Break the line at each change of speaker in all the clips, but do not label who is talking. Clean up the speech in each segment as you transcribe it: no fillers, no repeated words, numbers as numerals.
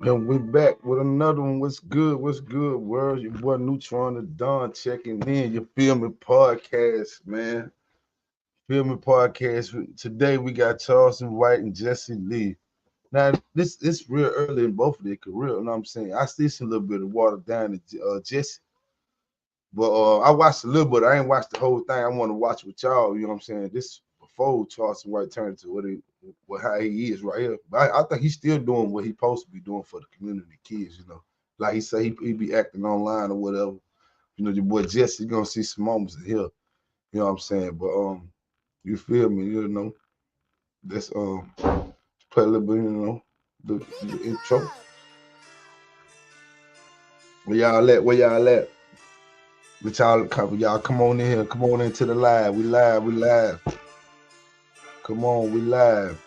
And we back with another one. What's good? What's good, world? Your boy Neutron the Don checking in. You feel me? Podcast, man. Feel me? Podcast. Today we got Charleston White and Jesse Lee. Now this it's real early in both of their career. You know what I'm saying? I still see a little bit of water down to Jesse, but I watched a little bit. I ain't watched the whole thing. I want to watch with y'all. You know what I'm saying? This before Charleston White turned to how he is right here. But I think he's still doing what he's supposed to be doing for the community kids. You know, like he say he be acting online or whatever. You know, your boy Jesse gonna see some moments in here. You know what I'm saying? But you feel me? You know, let's play a little bit. You know, the intro. Where y'all at? Where y'all at? But y'all come on in here. Come on into the live. We live. We live. Come on, we live.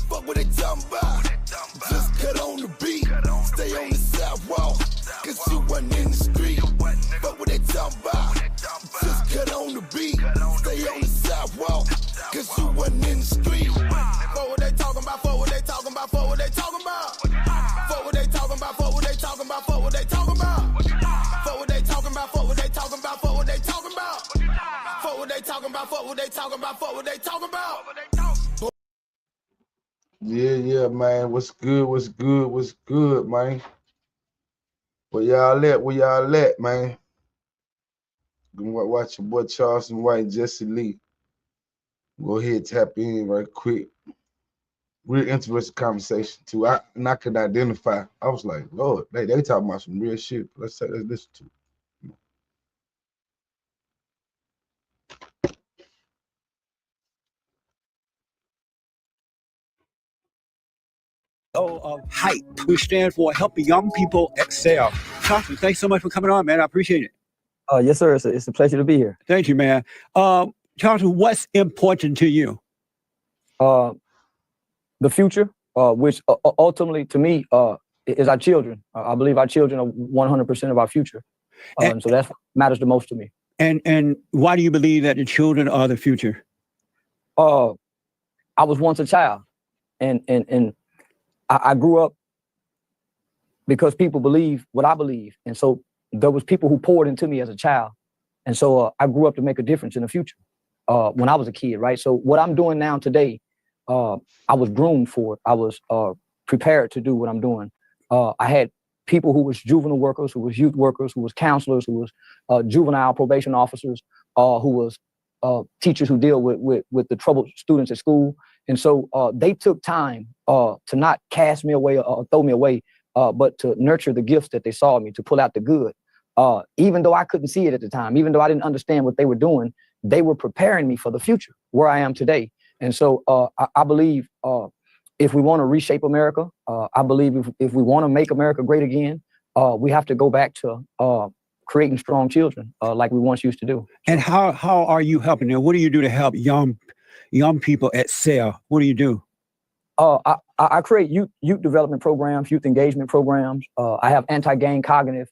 Fuck what they talking about. Just cut on the beat. Stay on the sidewalk. Cause you wasn't in the street. Fuck what they talking about. Just cut on the beat. Stay on the sidewalk. Cause you wasn't in the street. Fuck what they talking about. Fuck what they talking about. Fuck what they talking about. Fuck what they talking about. Fuck what they talking about. Fuck what they talking about. Fuck what they talking about. Fuck what they talking about. Fuck what they talking about. Fuck what they talking about. Fuck what they talking about. Fuck what they talking about.
Yeah, man. What's good? What's good? What's good, man? Where y'all at? Where y'all at, man? Gonna watch your boy Charleston White and Jesse Lee. Go ahead, tap in right quick. Real interesting conversation too. I could identify. I was like, Lord, they talking about some real shit. Let's listen to it.
HYPE, which stands for Helping Young People Excel. Charleston, thanks so much for coming on, man. I appreciate it.
Yes, sir. It's a pleasure to be here.
Thank you, man. Charleston, what's important to you?
The future, which ultimately to me is our children. I believe our children are 100% of our future. So that's what matters the most to me.
And why do you believe that the children are the future?
I was once a child, and I grew up because people believe what I believe. And so there was people who poured into me as a child. And so I grew up to make a difference in the future when I was a kid, right? So what I'm doing now today, I was groomed for it. I was prepared to do what I'm doing. I had people who was juvenile workers, who was youth workers, who was counselors, who was juvenile probation officers, who was teachers who deal with the troubled students at school. And so they took time to not cast me away or throw me away, but to nurture the gifts that they saw in me, to pull out the good. Even though I couldn't see it at the time, even though I didn't understand what they were doing, they were preparing me for the future, where I am today. And so I believe if we want to reshape America, I believe if we want to make America great again, we have to go back to creating strong children like we once used to do.
And how are you helping them? What do you do to help young people excel? What do you do?
I create youth development programs, youth engagement programs. I have anti-gang cognitive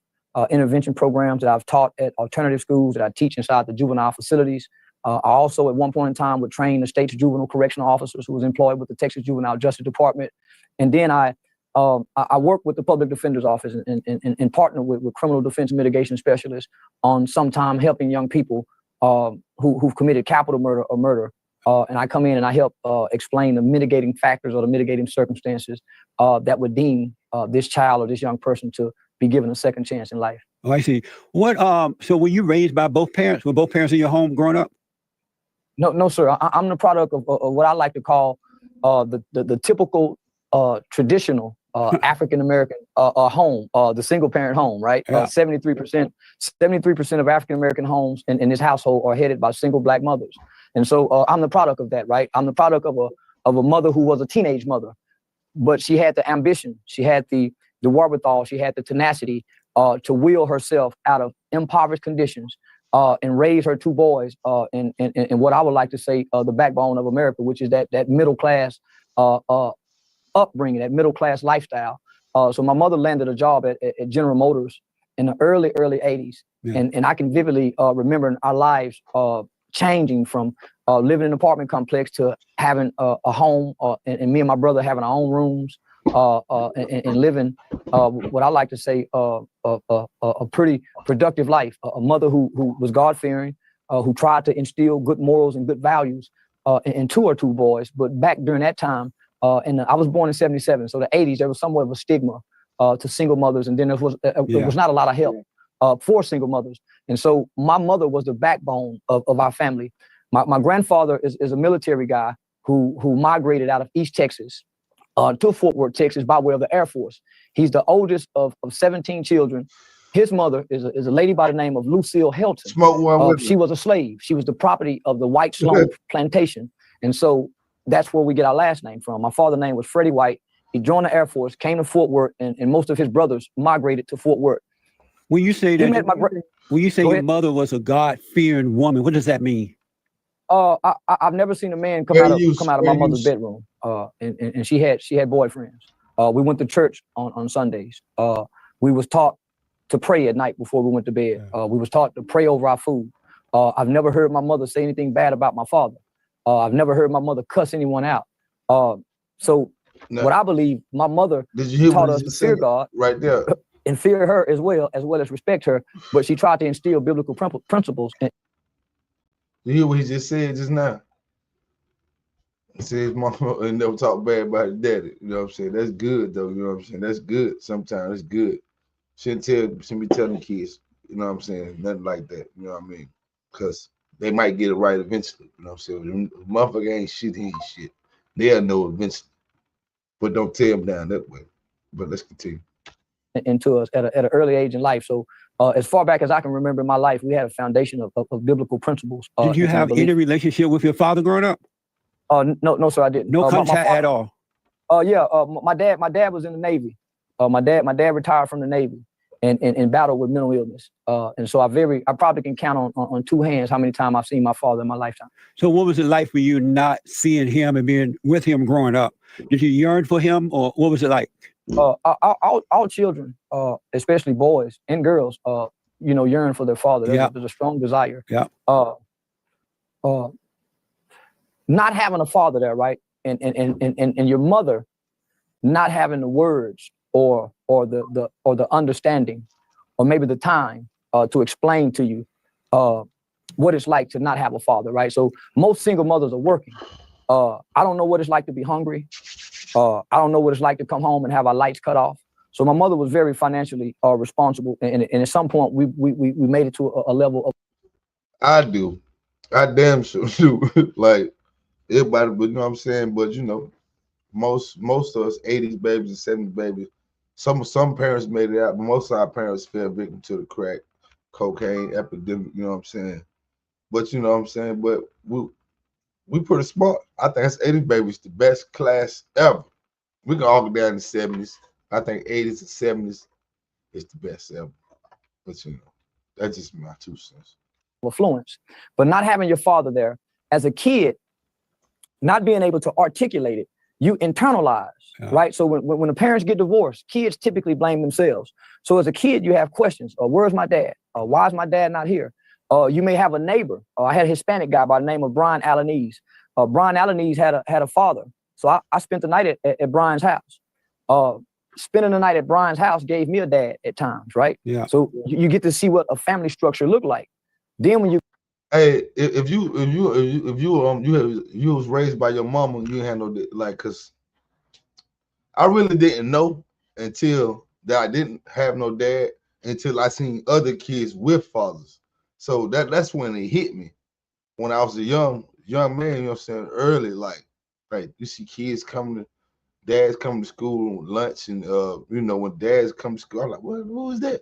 intervention programs that I've taught at alternative schools, that I teach inside the juvenile facilities. I also, at one point in time, would train the state's juvenile correctional officers who was employed with the Texas Juvenile Justice Department. And then I work with the Public Defender's Office and partner with criminal defense mitigation specialists on sometime helping young people who've committed capital murder or murder. And I come in and I help explain the mitigating factors or the mitigating circumstances that would deem this child or this young person to be given a second chance in life.
Oh, I see. What? So were you raised by both parents? Were both parents in your home growing up?
No, sir. I'm the product of what I like to call the typical traditional African American home, the single parent home, right?
Yeah.
73% of African American homes in this household are headed by single Black mothers, and so I'm the product of that, right? I'm the product of a mother who was a teenage mother, but she had the ambition, she had the wherewithal, she had the tenacity to wheel herself out of impoverished conditions and raise her two boys in what I would like to say the backbone of America, which is that middle class upbringing, that middle class lifestyle. So my mother landed a job at General Motors in the early 80s. Yeah. And I can vividly remember our lives changing from living in an apartment complex to having a home and me and my brother having our own rooms. and living what I like to say a pretty productive life. A mother who was God-fearing, who tried to instill good morals and good values into her two boys. But back during that time, I was born in '77, so the '80s, there was somewhat of a stigma to single mothers, and then there was not a lot of help for single mothers. And so my mother was the backbone of our family. My grandfather is a military guy who migrated out of East Texas to Fort Worth, Texas, by way of the Air Force. He's the oldest of 17 children. His mother is a lady by the name of Lucille Helton.
Smoke one with
she was a slave. She was the property of the White Sloan plantation. And so that's where we get our last name from. My father's name was Freddie White. He joined the Air Force, came to Fort Worth, and most of his brothers migrated to Fort Worth.
When you say that, when you say your mother was a God-fearing woman, what does that mean?
I've never seen a man come out of my mother's bedroom. And she had boyfriends. We went to church on Sundays. We was taught to pray at night before we went to bed. We was taught to pray over our food. I've never heard my mother say anything bad about my father. I've never heard my mother cuss anyone out. So what I believe, my mother taught us to fear God,
right there,
and fear her as well as respect her. But she tried to instill biblical principles.
You hear what he just said just now? He said his mama and never talk bad about his daddy. You know what I'm saying? That's good though. You know what I'm saying? That's good. Sometimes that's good. Shouldn't be telling kids. You know what I'm saying? Nothing like that. You know what I mean? Because they might get it right eventually. You know what I'm saying? The motherfucker ain't shit. He ain't shit. They'll know eventually. But don't tear them down that way. But let's continue.
Into us at an early age in life. So as far back as I can remember in my life, we had a foundation of biblical principles.
Did you have any relationship with your father growing up?
No, sir, I didn't.
No contact at all.
Yeah. My dad was in the Navy. My dad retired from the Navy and battled with mental illness. And so I probably can count on two hands how many times I've seen my father in my lifetime.
So what was it like for you not seeing him and being with him growing up? Did you yearn for him, or what was it like?
All children, especially boys and girls, yearn for their father. There's a strong desire.
Yeah.
Not having a father there, right, and your mother not having the words or the understanding, or maybe the time to explain to you what it's like to not have a father, right? So most single mothers are working. I don't know what it's like to be hungry. I don't know what it's like to come home and have our lights cut off. So my mother was very financially responsible, and at some point we made it to a level of.
I do. I damn sure do. Like everybody, but you know what I'm saying. But you know, most of us 80s babies and 70s babies. Some parents made it out, but most of our parents fell victim to the crack, cocaine epidemic. You know what I'm saying. But you know what I'm saying. But we pretty smart. I think that's 80s babies the best class ever. We can all go down in the 70s. I think 80s and 70s is the best ever. But you know, that's just my 2 cents.
Affluence, but not having your father there as a kid, not being able to articulate it, you internalize, right? So when the parents get divorced, kids typically blame themselves. So as a kid, you have questions. Where's my dad? Why is my dad not here? You may have a neighbor. I had a Hispanic guy by the name of Brian Alanese. Brian Alanese had a father. So I spent the night at Brian's house. Spending the night at Brian's house gave me a dad at times, right?
Yeah.
So you get to see what a family structure looked like. Then when you
if you was raised by your mama, you had no like, cause I really didn't know until that I didn't have no dad until I seen other kids with fathers. So that's when it hit me. When I was a young man, you know what I'm saying, early, like you see kids dads coming to school on lunch, and when dads come to school, I'm like, what? Who is that?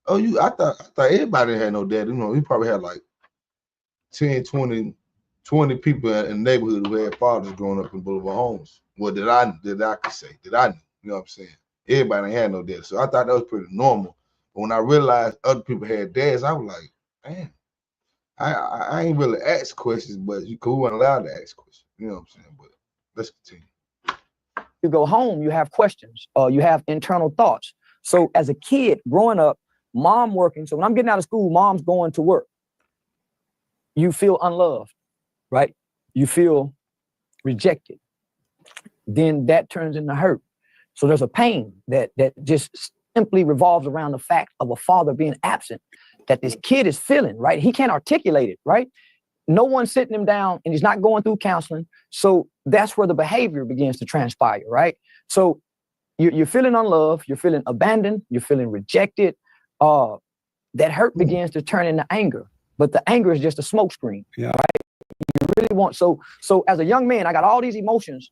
Oh, I thought everybody had no dad. You know, you probably had like 10, 20 people in the neighborhood who had fathers growing up in Boulevard homes. Well, that I could say that I knew. You know what I'm saying? Everybody ain't had no dad, so I thought that was pretty normal. But when I realized other people had dads, I was like, man, I ain't really asked questions, but we weren't allowed to ask questions. You know what I'm saying? But let's continue.
You go home, you have questions, you have internal thoughts. So as a kid growing up, mom working. So when I'm getting out of school, mom's going to work. You feel unloved, right? You feel rejected. Then that turns into hurt. So there's a pain that just simply revolves around the fact of a father being absent, that this kid is feeling, right? He can't articulate it, right? No one's sitting him down and he's not going through counseling. So that's where the behavior begins to transpire, right? So you're feeling unloved, you're feeling abandoned, you're feeling rejected. That hurt begins to turn into anger, but the anger is just a smokescreen, right? You really want, so as a young man, I got all these emotions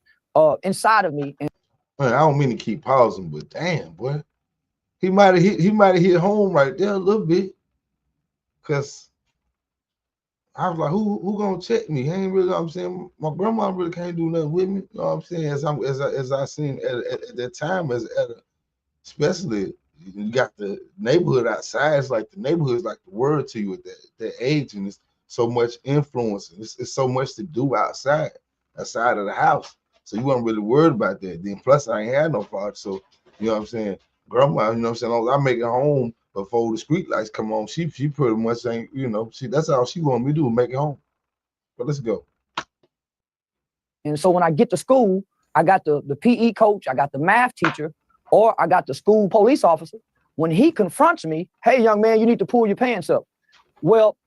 inside of me. And
Man, I don't mean to keep pausing, but damn, boy, he might have hit home right there a little bit, cause I was like, who gonna check me? I ain't really, I'm saying, my grandma really can't do nothing with me. You know what I'm saying? As I seen at that time, especially you got the neighborhood outside. It's like the neighborhood is like the word to you at that age, and it's so much influence. And it's so much to do outside of the house. So you weren't really worried about that. Then plus I ain't had no father, so you know what I'm saying. Grandma, you know what I'm saying. As long as I make it home before the street lights come on, she pretty much ain't, you know, that's all she want me to do, make it home. But let's go.
And so when I get to school, I got the PE coach, I got the math teacher, or I got the school police officer. When he confronts me, hey, young man, you need to pull your pants up. Well,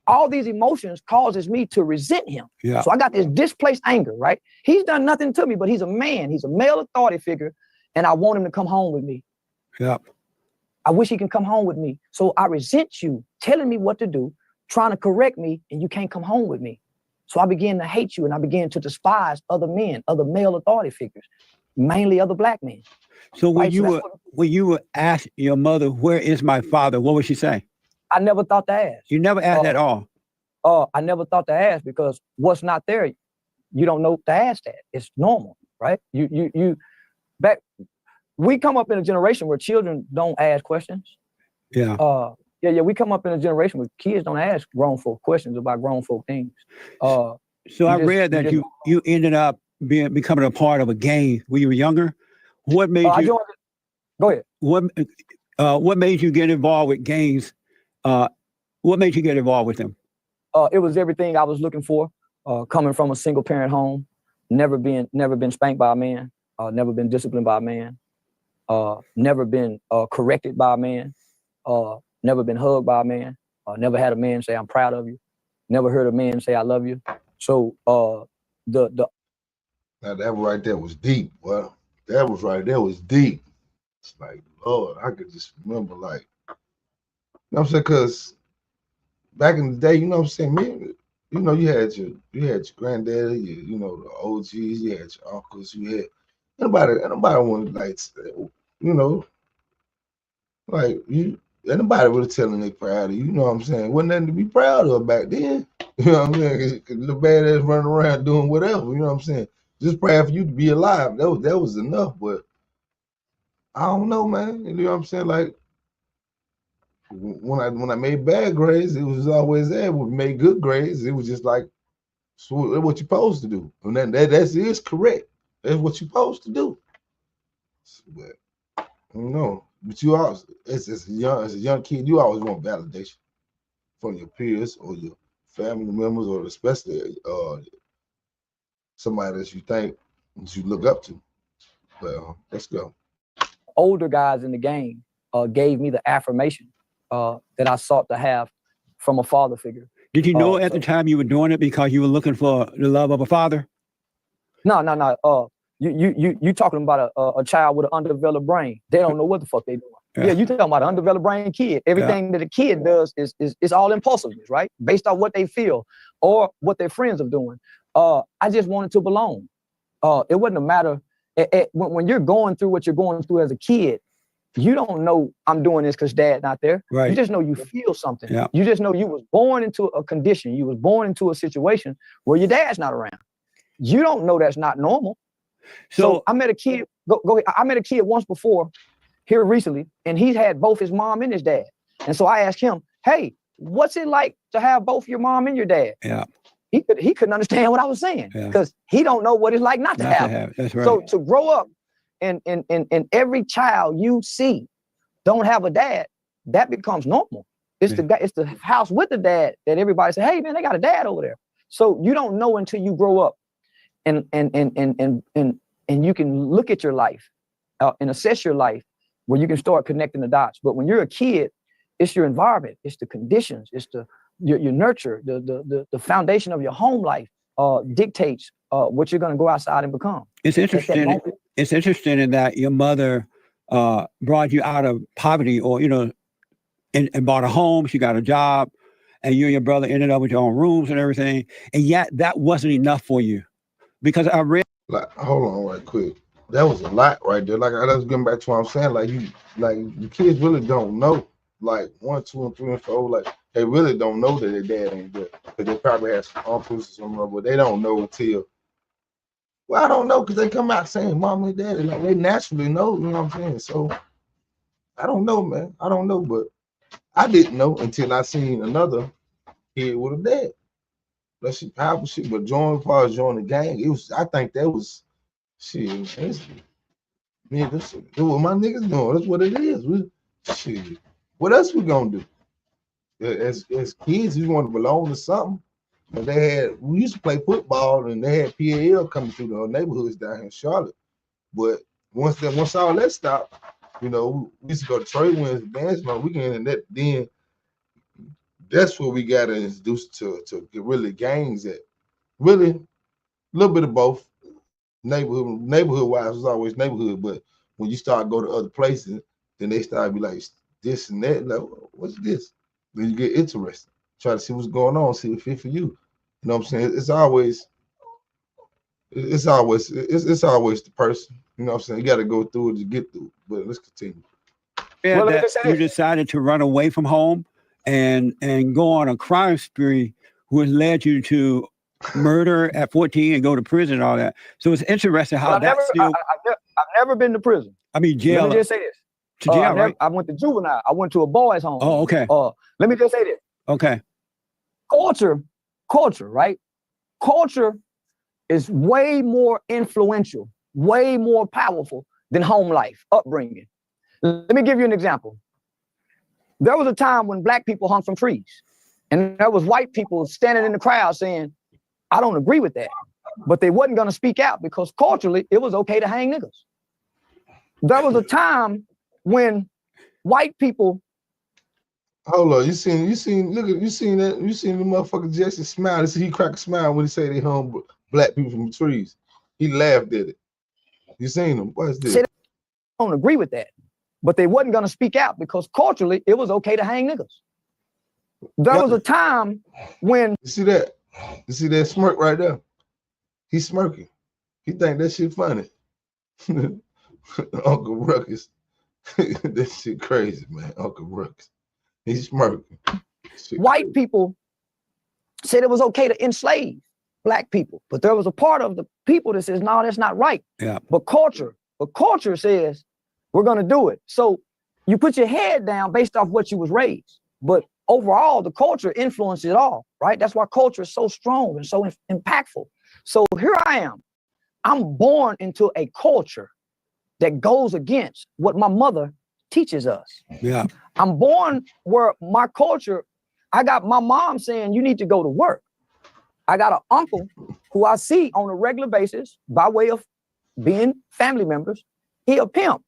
all these emotions causes me to resent him.
Yeah.
So I got this displaced anger, right? He's done nothing to me, but he's a man. He's a male authority figure, and I want him to come home with me.
Yeah.
I wish he can come home with me. So I resent you telling me what to do, trying to correct me, and you can't come home with me. So I began to hate you, and I began to despise other men, other male authority figures, mainly other black men.
So when you were asked your mother, where is my father, what would she say?
I never thought to ask.
You never asked at all?
I never thought to ask, because what's not there, you don't know to ask that. It's normal, right? We come up in a generation where children don't ask questions.
Yeah.
We come up in a generation where kids don't ask grown folk questions about grown folk things.
So I read that you ended up becoming a part of a gang when you were younger. What made you?
Go ahead.
What made you get involved with gangs? What made you get involved with them?
It was everything I was looking for. Coming from a single parent home, never been spanked by a man, never been disciplined by a man, never been corrected by a man, never been hugged by a man, never had a man say I'm proud of you, never heard a man say I love you. So
now that right there was deep. Well, that was right there was deep. It's like, Lord, I could just remember, like, you know what I'm saying? Because back in the day, you know what I'm saying, man, you know, you had your granddaddy, you know, the OGs, you had your uncles, you had anybody wanted, like, you know, like anybody would have telling they proud of you, you know what I'm saying? Wasn't nothing to be proud of back then. You know what I'm saying? The badass running around doing whatever, you know what I'm saying? Just proud for you to be alive. That was enough, but I don't know, man. You know what I'm saying? Like, when I made bad grades, it was always there. When we made good grades, it was just like, so what you supposed to do. And then that is correct. That's what you're supposed to do. But I don't know. But you always, as a young kid, you always want validation from your peers or your family members, or especially somebody that you think that you look up to. But let's go.
Older guys in the game gave me the affirmation that I sought to have from a father figure.
Did you know at the time you were doing it because you were looking for the love of a father?
No. You talking about a child with an undeveloped brain. They don't know what the fuck they doing. Yeah, you talking about an undeveloped brain kid. Everything that a kid does is all impulsiveness, right? Based on what they feel or what their friends are doing. I just wanted to belong. It wasn't a matter when you're going through what you're going through as a kid. You don't know I'm doing this because dad's not there.
Right.
You just know you feel something.
Yeah.
You just know you was born into a condition. You was born into a situation where your dad's not around. You don't know that's not normal. So I met a kid. Go ahead. I met a kid once before here recently, and he's had both his mom and his dad. And so I asked him, "Hey, what's it like to have both your mom and your dad?"
Yeah.
He couldn't understand what I was saying because he don't know what it's like not to have.
That's right.
So to grow up and every child you see don't have a dad, that becomes normal. It's the house with the dad that everybody say, "Hey man, they got a dad over there." So you don't know until you grow up and you can look at your life and assess your life where you can start connecting the dots. But when you're a kid, it's your environment, it's the conditions, it's your nurture, the foundation of your home life dictates what you're going to go outside and become.
It's interesting. It's interesting in that your mother brought you out of poverty, or and bought a home. She got a job, and you and your brother ended up with your own rooms and everything. And yet that wasn't enough for you, because I read.
Like, hold on, right quick. That was a lot right there. Like, I was getting back to what I'm saying. Like, the kids really don't know. Like 1, 2, and 3, and 4. Like, they really don't know that their dad ain't good. Because they probably have some uncles or something, but they don't know until. Well, I don't know, because they come out saying mom and daddy. Like, they naturally know, you know what I'm saying? So I don't know, man. I don't know, but I didn't know until I seen another kid with a dad. That's powerful shit. But as far as joining the gang, I think that was shit. Man, this what my niggas doing. That's what it is. Shit. What else we gonna do? As kids, we want to belong to something. And we used to play football, and they had PAL coming through the neighborhoods down here in Charlotte. But once all that stopped, we used to go to trade winds, dance on weekend, and then that's where we got introduced to get really gangs at. Really, a little bit of both. Neighborhood wise was always neighborhood, but when you start go to other places, then they start be like this and that. Like, what's this? Then you get interested. Try to see what's going on, see if it fit for you. You know what I'm saying? It's always the person. You know what I'm saying? You got to go through it to get through it. But let's continue.
Yeah, well, that you decided to run away from home and go on a crime spree, which led you to murder at 14 and go to prison and all that. So it's interesting how I've
never been to prison.
I mean, jail.
Let me just say this.
To jail, right?
I went to juvenile. I went to a boys' home.
Oh, okay.
Let me just say this.
Okay.
Culture, right? Culture is way more influential, way more powerful than home life, upbringing. Let me give you an example. There was a time when black people hung from trees, and there was white people standing in the crowd saying, I don't agree with that. But they wasn't going to speak out because culturally it was okay to hang niggas. There was a time when white people.
Hold on, you seen the motherfucker Jesse smile. He crack a smile when he say they hung black people from the trees. He laughed at it. You seen him? What's this?
I don't agree with that. But they wasn't going to speak out because culturally it was okay to hang niggas. There was a time when.
You see that? You see that smirk right there? He's smirking. He think that shit funny. Uncle Ruckus. That shit crazy, man. Uncle Ruckus. He's smirking.
White people said it was okay to enslave black people, but there was a part of the people that says, no, that's not right.
Yeah.
But culture says we're going to do it. So you put your head down based off what you was raised. But overall, the culture influences it all, right? That's why culture is so strong and so impactful. So here I am. I'm born into a culture that goes against what my mother teaches us.
Yeah.
I'm born where my culture, I got my mom saying, you need to go to work. I got an uncle who I see on a regular basis by way of being family members. He a pimp.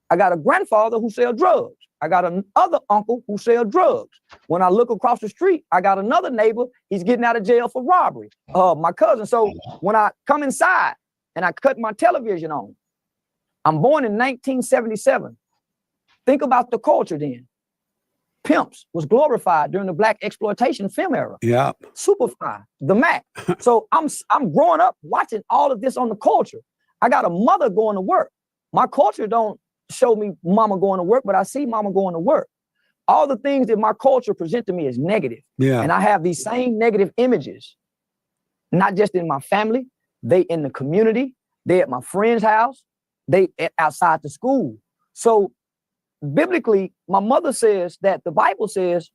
I got a grandfather who sells drugs. I got another uncle who sells drugs. When I look across the street, I got another neighbor. He's getting out of jail for robbery. My cousin. So when I come inside and I cut my television on, I'm born in 1977. Think about the culture then. Pimps was glorified during the black exploitation film era.
Yeah.
Superfly, the Mac. So I'm growing up watching all of this on the culture. I got a mother going to work. My culture don't show me mama going to work, but I see mama going to work. All the things that my culture present to me is negative.
Yeah.
And I have these same negative images, not just in my family, they in the community, they at my friend's house, they outside the school. So biblically, my mother says that the Bible says.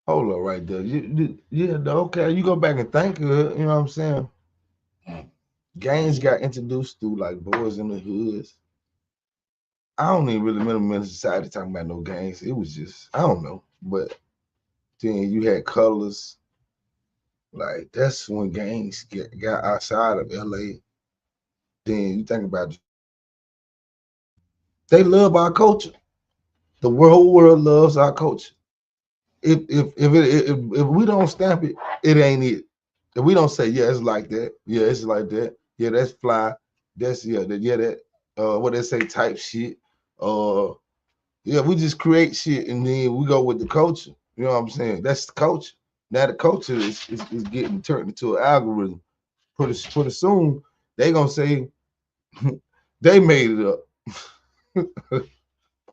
Hold up right there. Okay, you go back and think of it, you know what I'm saying? Gangs got introduced through like Boys in the Hoods. I don't even really remember in society talking about no gangs. It was just, I don't know. But then you had Colors. Like, that's when gangs got outside of LA. Then you think about They love our culture. The whole world loves our culture. If we don't stamp it, it ain't it. If we don't say, yeah, it's like that, yeah, it's like that, yeah, that's fly, that's that what they say type shit. Yeah, we just create shit and then we go with the culture. You know what I'm saying? That's the culture. Now the culture is getting turned into an algorithm. Pretty soon they gonna say they made it up.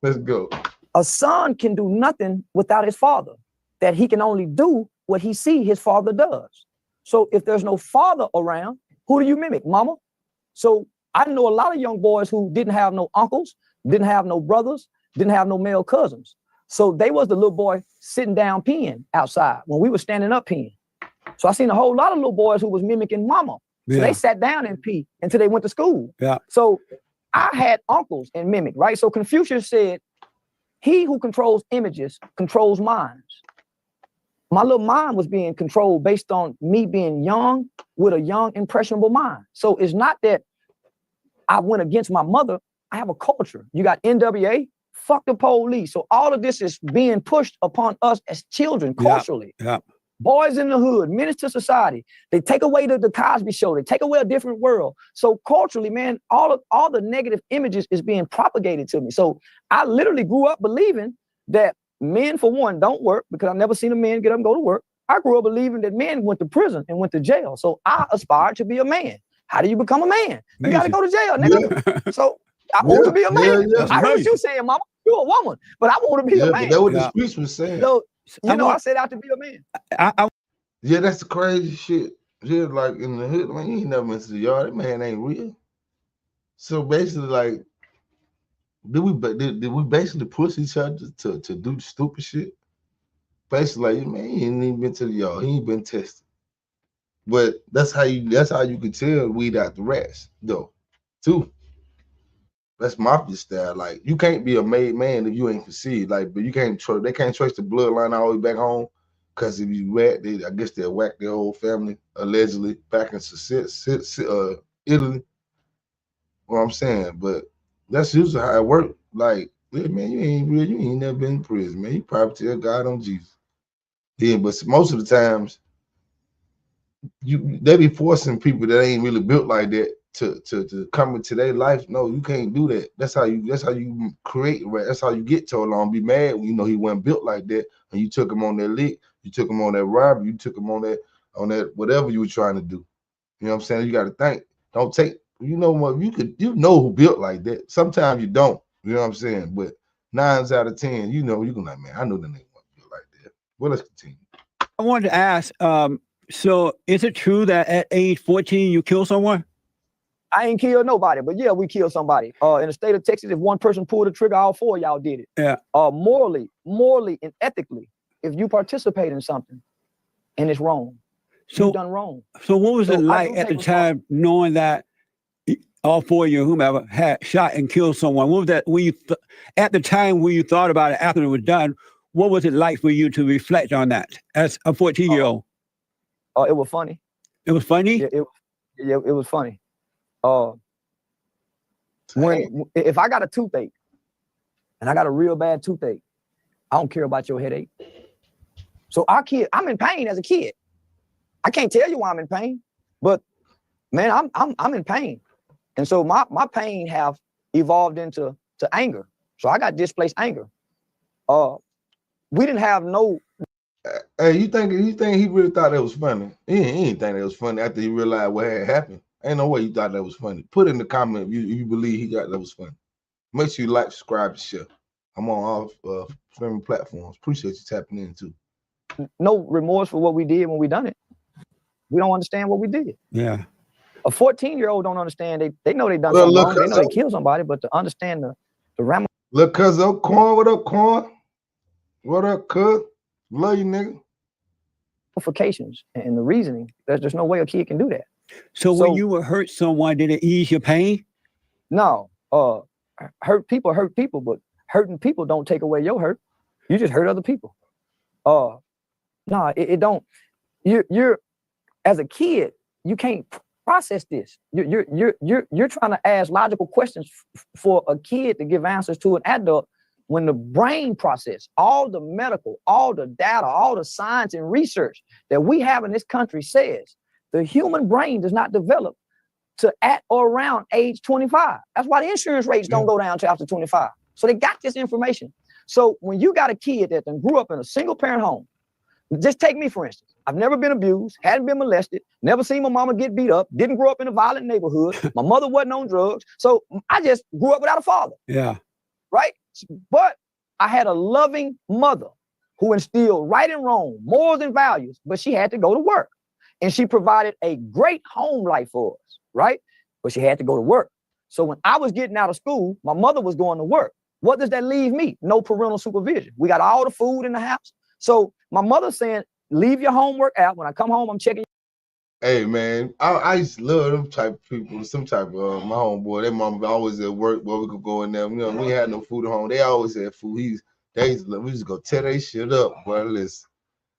Let's go.
A son can do nothing without his father, that he can only do what he see his father does. So if there's no father around, who do you mimic? Mama? So I know a lot of young boys who didn't have no uncles, didn't have no brothers, didn't have no male cousins. So they was the little boy sitting down peeing outside when we were standing up peeing. So I seen a whole lot of little boys who was mimicking mama. So they sat down and pee until they went to school.
Yeah.
So I had uncles and mimic, right? So Confucius said, he who controls images controls minds. My little mind was being controlled based on me being young with a young, impressionable mind. So it's not that I went against my mother. I have a culture. You got NWA, fuck the police. So all of this is being pushed upon us as children culturally.
Yeah.
Boys in the Hood, Menace to Society. They take away the Cosby Show. They take away A Different World. So culturally, man, all the negative images is being propagated to me. So I literally grew up believing that men, for one, don't work, because I've never seen a man get up and go to work. I grew up believing that men went to prison and went to jail. So I aspired to be a man. How do you become a man? You got to go to jail, nigga. Yeah. So I want to be a man. Yeah. I heard you saying, mama, you're a woman, but I want to be a man.
That's what the speech was saying.
So, I set out to be a man.
Yeah, that's the crazy shit. Yeah, like in the hood, man, you ain't never been to the yard. That man ain't real. So basically, like, did we basically push each other to do stupid shit? Basically, like, man, he ain't even been to the yard. He ain't been tested. But that's how you can tell weed out the rats, though, too. That's mafia style. Like, you can't be a made man if you ain't conceived. Like, but you can't they can't trace the bloodline all the way back home. Because if you rat, I guess they'll whack their whole family, allegedly, back in Italy. You know what I'm saying? But that's usually how it works. Like, yeah, man, you ain't real. You ain't never been in prison, man. You probably tell God on Jesus. Yeah, but most of the times, they be forcing people that ain't really built like that to come into their life. No, you can't do that. That's how you create, right? That's how you get told on. Be mad when you know he wasn't built like that, and you took him on that lick, you took him on that robbery, you took him on that whatever you were trying to do. You know what I'm saying? You got to think. Don't take. You know what? You know who built like that. Sometimes you don't. You know what I'm saying? But 9 out of 10, you know, you can like, man, I know that nigga wasn't built like that. Well, let's continue.
I wanted to ask. So is it true that at age 14 you killed someone?
I ain't killed nobody, but yeah, we killed somebody. In the state of Texas, if one person pulled the trigger, all 4 of y'all did it.
Yeah.
Morally and ethically, if you participate in something and it's wrong, you've done wrong.
So what was it like at the time knowing that all 4 of you, whomever, had shot and killed someone? What was that when you at the time when you thought about it after it was done? What was it like for you to reflect on that as a 14-year-old?
It was funny.
It was funny?
It was funny. If I got a toothache and I got a real bad toothache, I don't care about your headache. So I'm in pain as a kid. I can't tell you why I'm in pain, but man, I'm in pain. And so my pain have evolved into anger. So I got displaced anger. We didn't have no.
Hey, you think he really thought that was funny? He didn't think that was funny after he realized what had happened. Ain't no way you thought that was funny. Put in the comment if you believe he thought that was funny. Make sure you like, subscribe, and share. I'm on all streaming platforms. Appreciate you tapping in too.
No remorse for what we did when we done it. We don't understand what we did.
Yeah.
A 14-year-old don't understand. They know they done something wrong. They know they killed somebody, but to understand the ramifications.
Look, cuz Corn, what up, Corn? What up, cuz? Love you, nigga.
And the reasoning, there's no way a kid can do that.
So when you would hurt someone, did it ease your pain?
No. Hurt people, but hurting people don't take away your hurt. You just hurt other people. No, it don't. You're as a kid, you can't process this. You're trying to ask logical questions for a kid to give answers to an adult, when the brain process, all the medical, all the data, all the science and research that we have in this country says the human brain does not develop to at or around age 25. That's why the insurance rates don't go down till after 25. So they got this information. So when you got a kid that grew up in a single parent home, just take me for instance. I've never been abused, hadn't been molested, never seen my mama get beat up, didn't grow up in a violent neighborhood. My mother wasn't on drugs. So I just grew up without a father.
Yeah.
Right? But I had a loving mother who instilled right and wrong, morals and values, but she had to go to work. And she provided a great home life for us, right? But she had to go to work. So when I was getting out of school, my mother was going to work. What does that leave me? No parental supervision. We got all the food in the house. So my mother's saying, leave your homework out. When I come home, I'm checking.
Hey man, I used to love them type of people. Some type of my homeboy, their mom always at work, boy, we could go in there. You know, we had no food at home. They always had food. We just go tear they shit up, boy. Listen,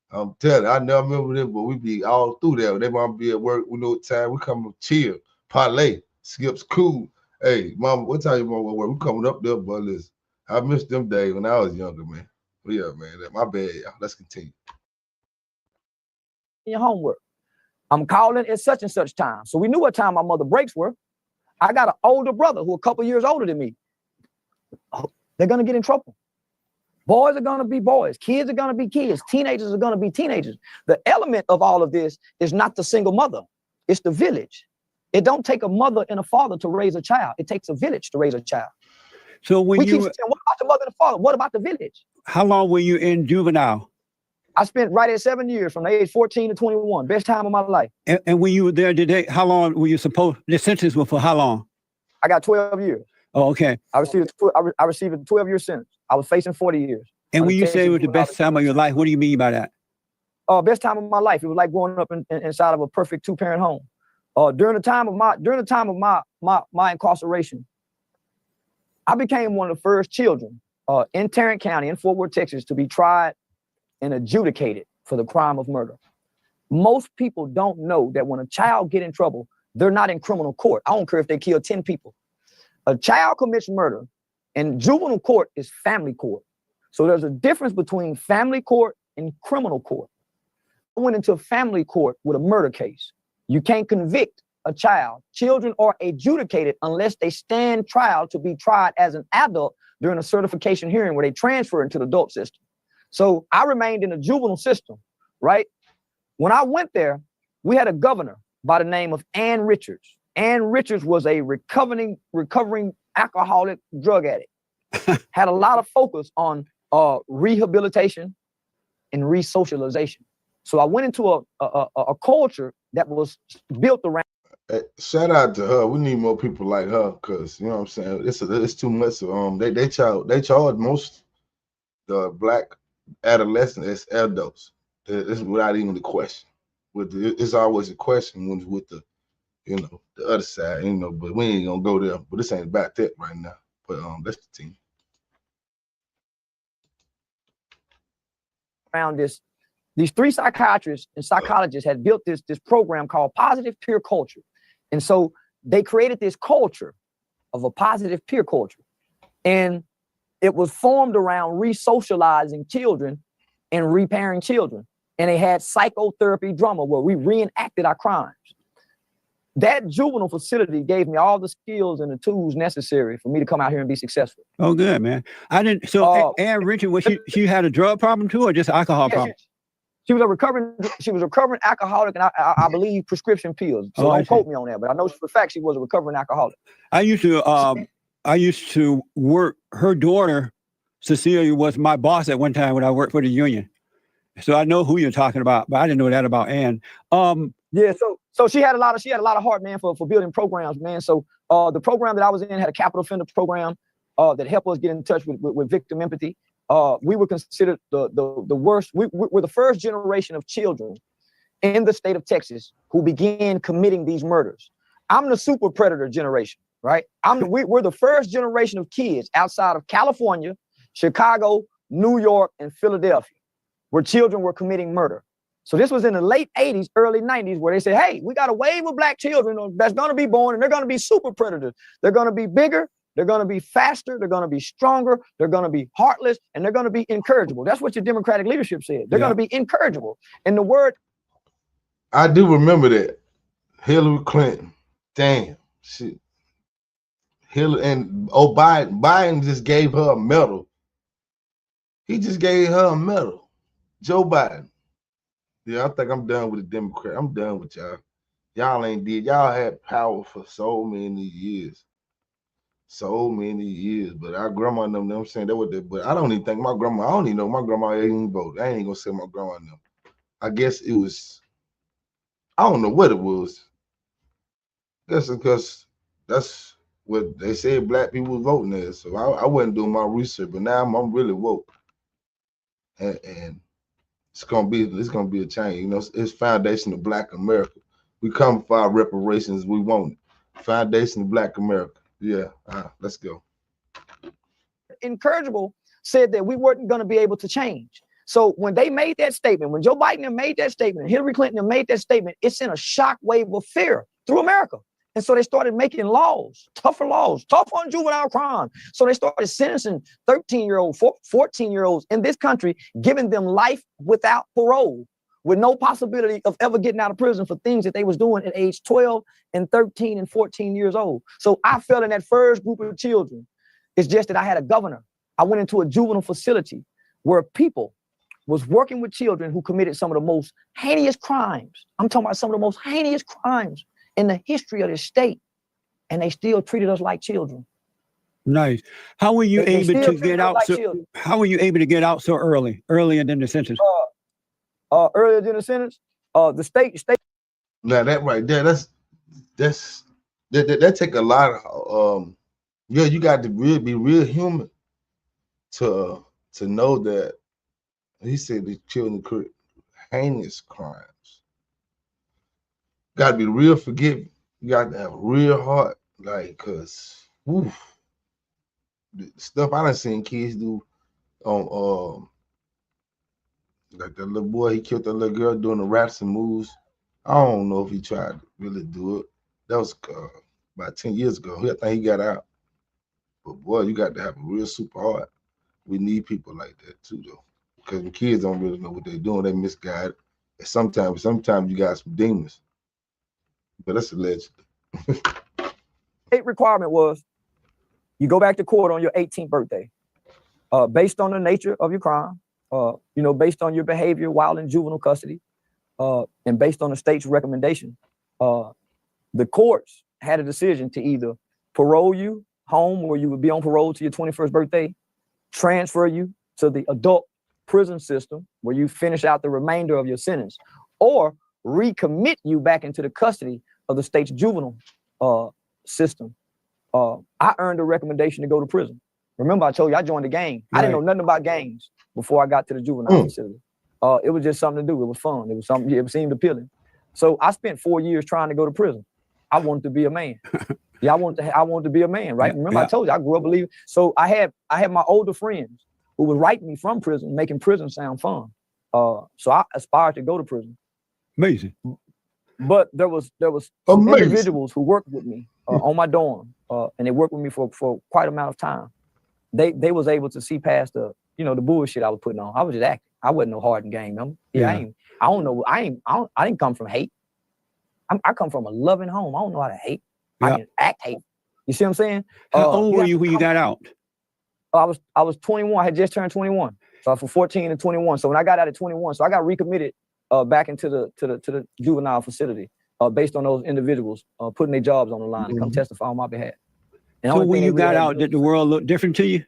I'm telling you, I never remember them, but we be all through there. They mom be at work. We know what time. We come to chill, parlay, skips cool. Hey, mom, what time you mom at work? We coming up there, boy. Listen, I missed them days when I was younger, man. But yeah, man, my bad. Y'all. Let's continue.
Your homework. I'm calling at such and such time. So we knew what time my mother breaks were. I got an older brother who a couple years older than me. They're going to get in trouble. Boys are going to be boys. Kids are going to be kids. Teenagers are going to be teenagers. The element of all of this is not the single mother. It's the village. It don't take a mother and a father to raise a child. It takes a village to raise a child.
So when
we keep saying, what about the mother and the father? What about the village?
How long were you in juvenile?
I spent right at 7 years from the age 14 to 21. Best time of my life.
And when you were there today, how long were you supposed, the sentence was for how long?
I got 12 years.
Oh, okay.
I received a 12-year sentence. I was facing 40 years.
And when you say it was the best time of your life, what do you mean by that?
Best time of my life. It was like growing up inside of a perfect two-parent home. During the time of my incarceration, I became one of the first children in Tarrant County in Fort Worth, Texas, to be tried and adjudicated for the crime of murder. Most people don't know that when a child get in trouble, they're not in criminal court. I don't care if they kill 10 people. A child commits murder, and juvenile court is family court. So there's a difference between family court and criminal court. I went into family court with a murder case. You can't convict a child. Children are adjudicated unless they stand trial to be tried as an adult during a certification hearing where they transfer into the adult system. So I remained in the juvenile system, right? When I went there, we had a governor by the name of Ann Richards. Ann Richards was a recovering alcoholic drug addict. Had a lot of focus on rehabilitation and re-socialization. So I went into a culture that was built around.
Hey, shout out to her. We need more people like her, because you know what I'm saying. It's too much. They charge most the black adolescents as adults. It's without even the question. It's always a question when with the the other side, but we ain't gonna go there. But this ain't about that right now. But that's the team.
Around these three psychiatrists and psychologists had built this program called Positive Peer Culture. And so they created this culture of a positive peer culture. And it was formed around re-socializing children and repairing children. And they had psychotherapy drama where we reenacted our crimes. That juvenile facility gave me all the skills and the tools necessary for me to come out here and be successful.
Oh, good, man. I didn't. So Ann Richard, was she had a drug problem too, or just alcohol problem?
She was a recovering alcoholic, and I believe prescription pills. So don't quote me on that, but I know for a fact she was a recovering alcoholic.
I used to work. Her daughter, Cecilia, was my boss at one time when I worked for the union. So I know who you're talking about, but I didn't know that about Ann.
Yeah, so she had a lot of heart, man, for building programs, man. So the program that I was in had a capital offender program that helped us get in touch with victim empathy. We were considered the worst. We're the first generation of children in the state of Texas who began committing these murders. I'm the super predator generation, right? We're the first generation of kids outside of California, Chicago, New York, and Philadelphia, where children were committing murder. So this was in the late 80s, early 90s, where they said, hey, we got a wave of black children that's going to be born, and they're going to be super predators. They're going to be bigger. They're going to be faster. They're going to be stronger. They're going to be heartless, and they're going to be incorrigible. That's what your Democratic leadership said. They're going to be incorrigible. And the word.
I do remember that. Hillary Clinton. Damn. Shit. Hillary and Biden just gave her a medal. He just gave her a medal. Joe Biden. Yeah, I think I'm done with the Democrat. I'm done with y'all. Y'all ain't did. Y'all had power for so many years. So many years. But our grandma and them, I'm saying that what they, but I don't even think my grandma, I don't even know my grandma ain't even voted. I ain't gonna say my grandma and them. I guess it was, I don't know what it was. I guess because that's what they said black people voting there. So I wasn't doing my research, but now I'm really woke. And it's gonna be a change. You know, it's foundation of Black America. We come for our reparations. We want it. Foundation of Black America. Yeah, let's go.
Incorrigible said that we weren't going to be able to change. So when they made that statement, when Joe Biden made that statement, Hillary Clinton made that statement, it sent a shockwave of fear through America. And so they started making laws, tough on juvenile crime. So they started sentencing 13-year-olds, 14-year-olds in this country, giving them life without parole, with no possibility of ever getting out of prison for things that they was doing at age 12 and 13 and 14 years old. So I fell in that first group of children. It's just that I had a governor. I went into a juvenile facility where people was working with children who committed some of the most heinous crimes. I'm talking about some of the most heinous crimes in the history of this state, and they still treated us like children.
Nice. How were you able to get out? How were you able to get out so earlier than the sentence?
Earlier than the sentence, the state.
Now that right there, that take a lot of yeah. You got to really be real human to know that he said the children commit heinous crimes. Got to be real forgiving. You got to have a real heart, like, cause the stuff I done seen kids do on like that little boy, he killed that little girl doing the raps and moves. I don't know if he tried to really do it. That was about 10 years ago. I think he got out. But boy, you got to have a real super heart. We need people like that too, though, because the kids don't really know what they're doing. They misguided. And sometimes you got some demons. But that's alleged.
State requirement was you go back to court on your 18th birthday, based on the nature of your crime, based on your behavior while in juvenile custody, and based on the state's recommendation. The courts had a decision to either parole you home, where you would be on parole to your 21st birthday, transfer you to the adult prison system where you finish out the remainder of your sentence, or recommit you back into the custody of the state's juvenile system. I earned a recommendation to go to prison. Remember, I told you I joined the gang. Right. I didn't know nothing about gangs before I got to the juvenile facility. It was just something to do. It was fun. It was something. It seemed appealing. So I spent 4 years trying to go to prison. I wanted to be a man. I wanted to be a man, right? Remember, I told you I grew up believing. So I had my older friends who would write me from prison, making prison sound fun. So I aspired to go to prison.
Amazing.
But there was individuals who worked with me on my dorm, and they worked with me for quite a amount of time. They was able to see past the bullshit I was putting on. I was just acting. I wasn't no hardened gang member. I didn't come from hate. I come from a loving home. I don't know how to hate. I can act hate. You see what I'm saying?
How old were you when you got out?
I was 21. I had just turned 21. So I was from 14 to 21. So when I got out at 21, so I got recommitted back into the juvenile facility based on those individuals putting their jobs on the line to come testify on my behalf. And
so when you got out, did the world look different to you?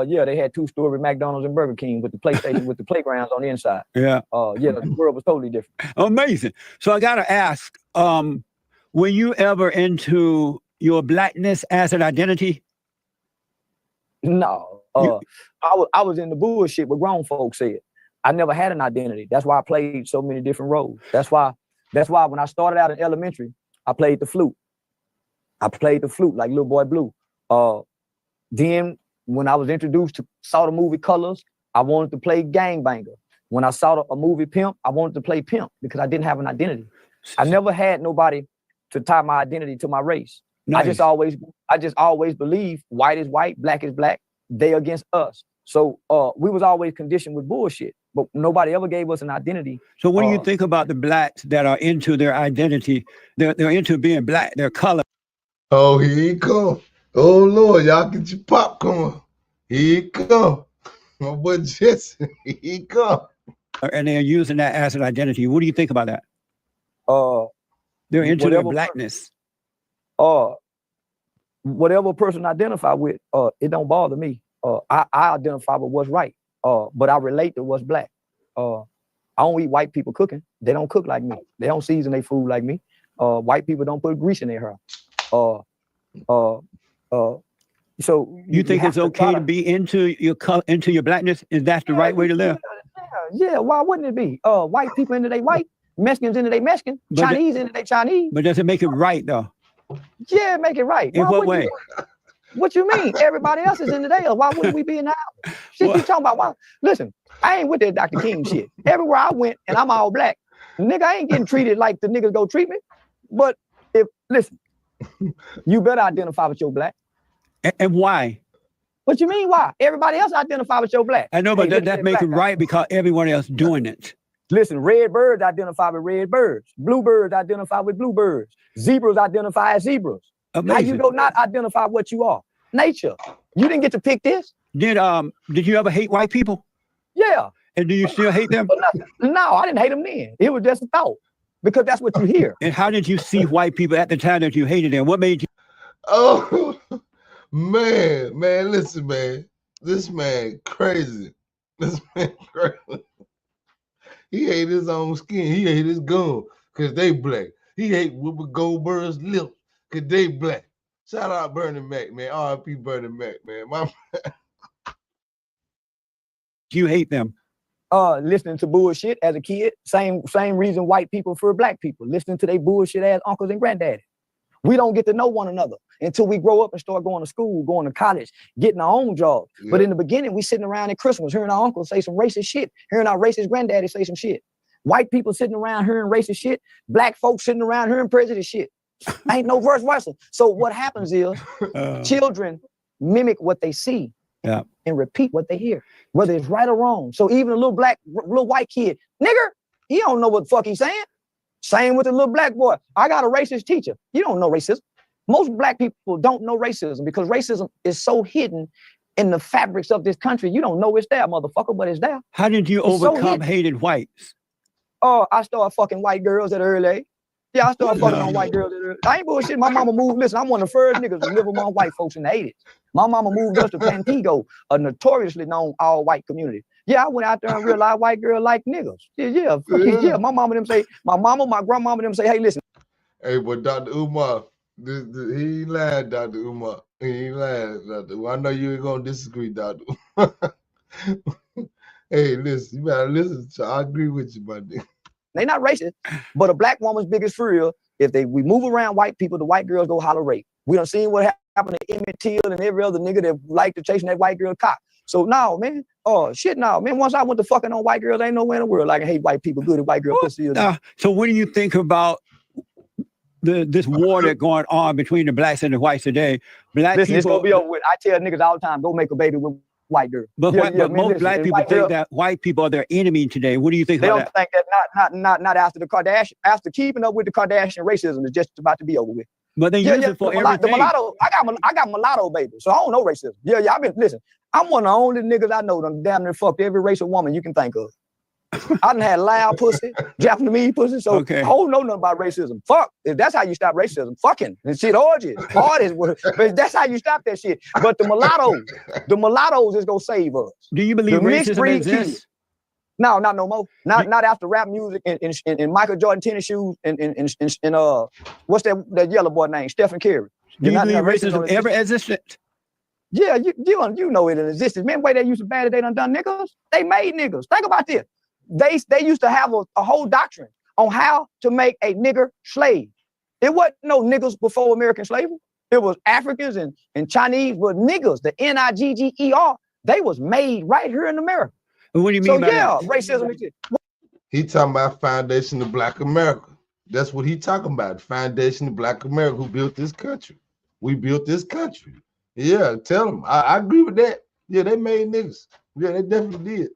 Yeah, they had 2-story McDonald's and Burger King with the PlayStation, with the playgrounds on the inside.
Yeah.
The world was totally different. Amazing.
So I got to ask, were you ever into your blackness as an identity?
No. I was in the bullshit what grown folks said. I never had an identity. That's why I played so many different roles. That's why when I started out in elementary, I played the flute. I played the flute like Little Boy Blue. Then when I was introduced saw the movie Colors, I wanted to play gangbanger. When I saw a movie Pimp, I wanted to play Pimp because I didn't have an identity. I never had nobody to tie my identity to my race.
Nice.
I just always believe white is white, black is black, they against us. So we was always conditioned with bullshit, but nobody ever gave us an identity.
So what do you think about the blacks that are into their identity? They're into being black, their color.
Oh, here he come. Oh Lord, y'all get your popcorn. Here he come. My boy Jesse, here he come.
And they're using that as an identity. What do you think about that? They're into their blackness.
Whatever person identify with, it don't bother me. I identify with what's right, but I relate to what's black. I don't eat white people cooking. They don't cook like me. They don't season their food like me. White people don't put grease in their hair. So
you think it's okay to be into your blackness? Is that the right way to live?
Yeah, why wouldn't it be? White people into they white, Mexicans into they Mexican, Chinese into they Chinese.
But does it make it right though?
Yeah, make it right.
In what way?
What you mean? Everybody else is into theirs. Why wouldn't we be in the house? Shit, you talking about? Why? Listen, I ain't with that Dr. King shit. Everywhere I went, and I'm all black, nigga, I ain't getting treated like the niggas go treat me. But listen, you better identify with your black.
And why?
What you mean? Why? Everybody else identify with your black.
I know, but that make it right because everyone else doing it.
Listen, red birds identify with red birds. Bluebirds identify with bluebirds. Zebras identify as zebras.
Amazing.
How you go not identify what you are? Nature. You didn't get to pick this.
Did you ever hate white people?
Yeah.
And do you still hate them?
No, I didn't hate them then. It was just a thought because that's what you hear.
And how did you see white people at the time that you hated them? What made you?
Oh, man, listen, man. This man crazy. This man crazy. He hate his own skin. He hate his gum because they black. He hate Whoopi Goldberg's lips because they black. Shout out Bernie Mac, man. R.I.P. Bernie Mac, man.
You hate them?
Listening to bullshit as a kid. Same reason white people fear black people. Listening to their bullshit ass uncles and granddaddies. We don't get to know one another until we grow up and start going to school, going to college, getting our own jobs. Yeah. But in the beginning, we sitting around at Christmas, hearing our uncles say some racist shit, hearing our racist granddaddy say some shit. White people sitting around hearing racist shit, black folks sitting around hearing prejudice shit. Ain't no verse versa. So what happens is children mimic what they see and repeat what they hear, whether it's right or wrong. So even a little white kid, nigger, he don't know what the fuck he's saying. Same with the little black boy. I got a racist teacher. You don't know racism. Most black people don't know racism because racism is so hidden in the fabrics of this country. You don't know it's there, motherfucker, but it's there.
How did you overcome hated whites?
I started fucking white girls at an early age. Yeah, I started fucking on white girls at an early age. I ain't bullshit. My mama moved. Listen, I'm one of the first niggas to live among white folks in the 80s. My mama moved us to Pantego, a notoriously known all-white community. Yeah, I went out there and realized white girls like niggas. Yeah. My mama them say, my grandmama them say, hey, listen.
Hey, but Dr. Umar, he ain't lying, Dr. Umar. He ain't lying, Dr. Umar. I know you ain't gonna disagree, Dr. Umar. Hey, listen, you better listen. I agree with you, my nigga.
They not racist, but a black woman's biggest fear, we move around white people, the white girls go holler rape. We done seen what happened to Emmett Till and every other nigga that like to chasing that white girl cock. So no, man. Man. Once I went to fucking on white girls, ain't nowhere in the world I can hate white people good at white girl pussy.
So what do you think about this war that's going on between the blacks and the whites today? Listen,
it's gonna be over with. I tell niggas all the time, go make a baby with white girl.
But most black people think that white people are their enemy today. What do you think about that?
They don't think that not after the Kardashian. After keeping up with the Kardashian, racism is just about to be over with.
But they use it for everything.
The mulatto, I got mulatto babies, so I don't know racism. Yeah, listen. I'm one of the only niggas I know that damn near fucked every racial woman you can think of. I done had loud pussy, Japanese pussy, so I don't know nothing about racism. Fuck, if that's how you stop racism, fucking and shit orgies, parties, but that's how you stop that shit. But the mulattoes is gonna save us.
Do you believe racism exists?
No, not no more. Not after rap music and Michael Jordan tennis shoes and what's that yellow boy name? Stephen Curry.
Do you believe racism ever existed?
Yeah, you know it existed. Man, the way they used to bad it, they done niggas. They made niggas. Think about this. They used to have a whole doctrine on how to make a nigger slave. It wasn't no niggas before American slavery. It was Africans and Chinese, but niggas, the Nigger, they was made right here in America.
What do you
So
mean by
yeah,
that?
racism exists.
He talking about foundation of Black America. That's what he talking about. Foundation of Black America, who built this country. We built this country. Yeah, tell him. I agree with that. Yeah, they made niggas. Yeah, they definitely did.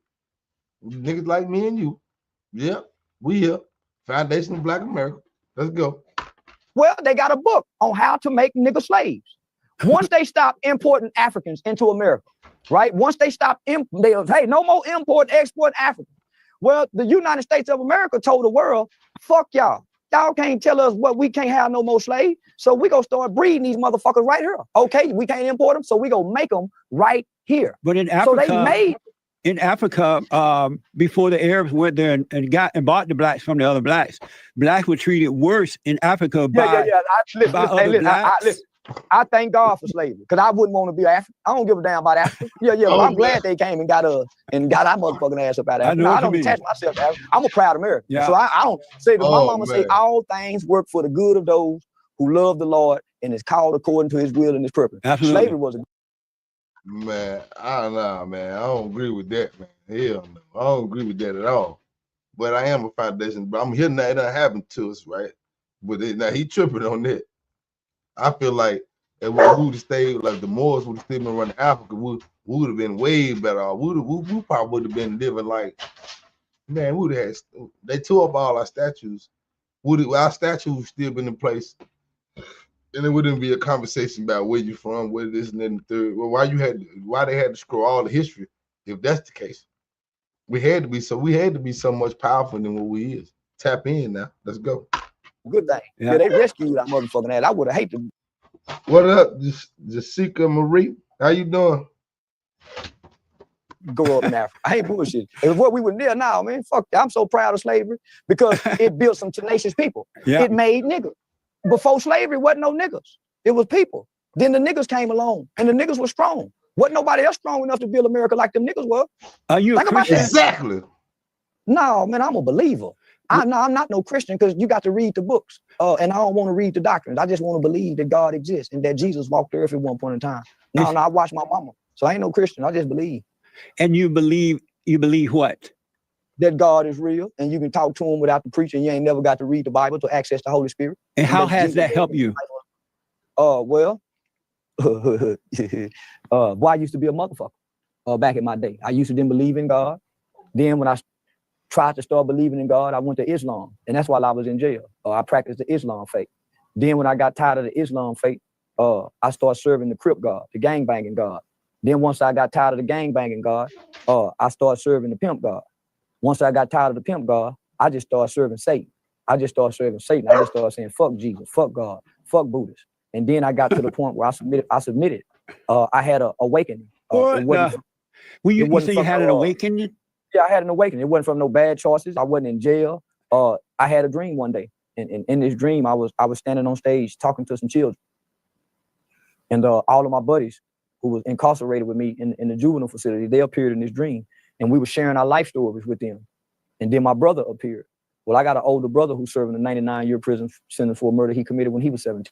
Niggas like me and you. Yeah, we here. Foundation of Black America. Let's go.
Well, they got a book on how to make nigga slaves. Once they stop importing Africans into America, right? Once they stop, hey, no more import, export Africans. Well, the United States of America told the world, fuck y'all. Y'all can't tell us what we can't have no more slaves. So we gonna start breeding these motherfuckers right here. Okay, we can't import them, so we gonna make them right here.
But in
So
Africa,
they made
in Africa, before the Arabs went there and bought the blacks from the other blacks were treated worse in Africa by
Listen, I thank God for slavery because I wouldn't want to be African. I don't give a damn about Africa. But I'm glad they came and got our motherfucking ass up out of Africa. I don't attach myself to Africa. I'm a proud American.
Yeah.
So I don't say, my mama say all things work for the good of those who love the Lord and is called according to his will and his purpose.
Absolutely.
Slavery was a
Man, I don't know, man. I don't agree with that, man. Hell no. I don't agree with that at all. But I am a foundation, but I'm here now. It done happened to us, right? But now he tripping on that. I feel like if we would have stayed, like the Moors would have still been running Africa, we would have been way better off. We probably would have been living like, man, we would have had, they tore up all our statues. Our statues would still been in place. And it wouldn't be a conversation about where you from, where this and that and the third. Well, why they had to scroll all the history, if that's the case. We had to be so much powerful than what we is. Tap in now. Let's go.
good thing. Yeah, they rescued that motherfucking ass. I would have hated to.
What up, Jessica Marie? How you doing?
Go up in Africa. I ain't bullshit. And what we were near now, man, fuck that. I'm so proud of slavery because it built some tenacious people.
Yeah.
It made niggas. Before slavery, wasn't no niggas. It was people. Then the niggas came along, and the niggas were strong. Wasn't nobody else strong enough to build America like them niggas were.
Are you a Christian?
Exactly.
No, man, I'm a believer. I'm not no Christian because you got to read the books. And I don't want to read the doctrines. I just want to believe that God exists and that Jesus walked the earth at one point in time. No, I watched my mama. So I ain't no Christian. I just believe.
And you believe what?
That God is real and you can talk to him without the preacher. You ain't never got to read the Bible to access the Holy Spirit.
And how has that helped you?
Well, boy, I used to be a motherfucker back in my day. I used to then believe in God. Then when I tried to start believing in God, I went to Islam. And that's while I was in jail. I practiced the Islam faith. Then when I got tired of the Islam faith, I started serving the Crip God, the gangbanging God. Then once I got tired of the gangbanging God, I started serving the pimp God. Once I got tired of the pimp God, I just started serving Satan. I just started saying, fuck Jesus, fuck God, fuck Buddhists. And then I got to the point where I submitted. I had an awakening.
You say you had an awakening?
Yeah, I had an awakening. It wasn't from no bad choices. I wasn't in jail. I had a dream one day. And in this dream, I was standing on stage talking to some children. And all of my buddies who was incarcerated with me in the juvenile facility, they appeared in this dream. And we were sharing our life stories with them. And then my brother appeared. Well, I got an older brother who's serving a 99-year prison sentence for a murder he committed when he was 17.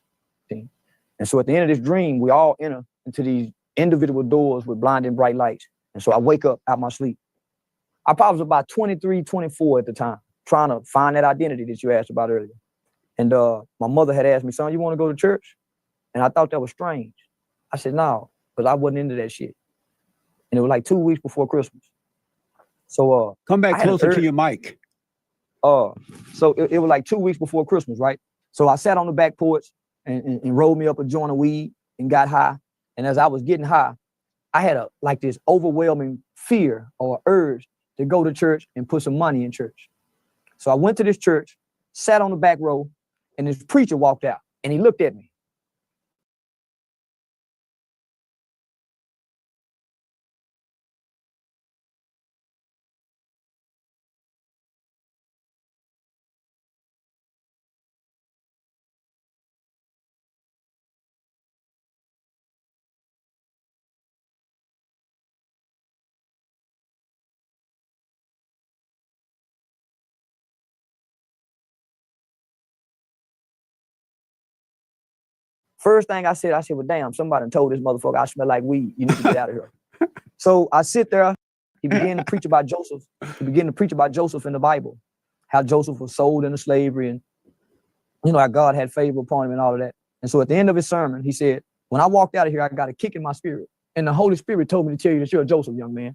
And so at the end of this dream, we all enter into these individual doors with blinding bright lights. And so I wake up out my sleep. I probably was about 23, 24 at the time, trying to find that identity that you asked about earlier. And my mother had asked me, son, you want to go to church? And I thought that was strange. I said, no, because I wasn't into that shit. And it was like 2 weeks before Christmas. So
come back closer to your mic.
So it was like 2 weeks before Christmas, right? So I sat on the back porch and rolled me up a joint of weed and got high. And as I was getting high, I had this overwhelming fear or urge to go to church and put some money in church. So I went to this church, sat on the back row, and this preacher walked out and he looked at me. First thing I said, well, damn, somebody told this motherfucker I smell like weed. You need to get out of here. So I sit there he began to preach about Joseph. He began to preach about Joseph in the Bible, how Joseph was sold into slavery, and you know how God had favor upon him and all of that. And so at the end of his sermon, he said, when I walked out of here, I got a kick in my spirit. And the Holy Spirit told me to tell you that you're a Joseph, young man.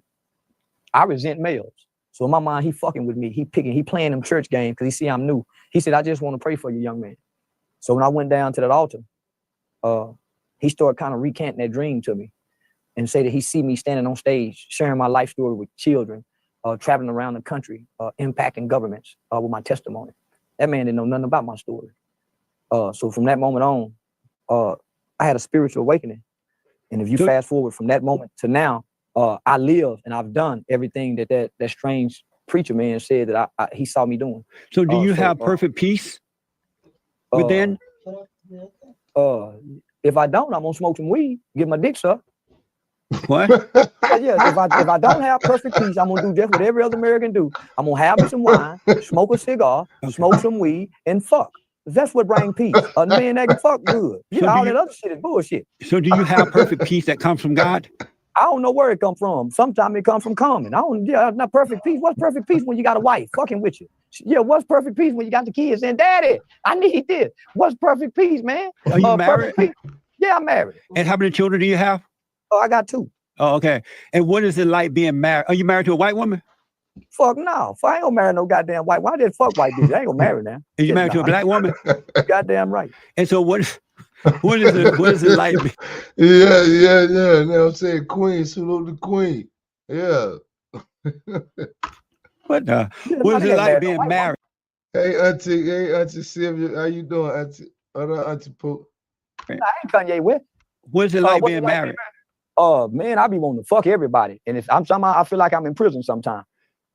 I resent males. So in my mind, he fucking with me. He playing them church games because he see I'm new. He said, I just want to pray for you, young man. So when I went down to that altar, he started kind of recanting that dream to me and say that he see me standing on stage, sharing my life story with children, traveling around the country, impacting governments with my testimony. That man didn't know nothing about my story. So from that moment on, I had a spiritual awakening. And if you fast forward from that moment to now, I live and I've done everything that strange preacher man said that he saw me doing.
So do you have perfect peace within?
If I don't, I'm gonna smoke some weed, get my dick sucked.
What?
Yeah, if I don't have perfect peace, I'm gonna do just what every other American do. I'm gonna have me some wine, smoke a cigar, smoke some weed, and fuck. That's what brings peace. A man that can fuck good.
So
all that other shit is bullshit.
So do you have perfect peace that comes from God?
I don't know where it come from. Sometimes it comes from common. Not perfect peace. What's perfect peace when you got a wife fucking with you? Yeah, what's perfect peace when you got the kids saying, Daddy, I need this? What's perfect peace, man?
Are you married?
Yeah, I'm married.
And how many children do you have?
Oh, I got 2.
Oh, okay. And what is it like being married? Are you married to a white woman?
Fuck no. I ain't gonna marry no goddamn white. Why did fuck white bitch? I ain't gonna marry now.
Are you married to a black woman?
Goddamn right.
And so what is it like?
Yeah. Now I'm saying Queen, salute the Queen. Yeah.
What is it like being married?
Hey Auntie Sylvia, how you doing, Auntie? Auntie Pope.
I ain't Kanye West.
What is it like being married?
Man, I be wanting to fuck everybody. And if I'm somehow I feel like I'm in prison sometimes.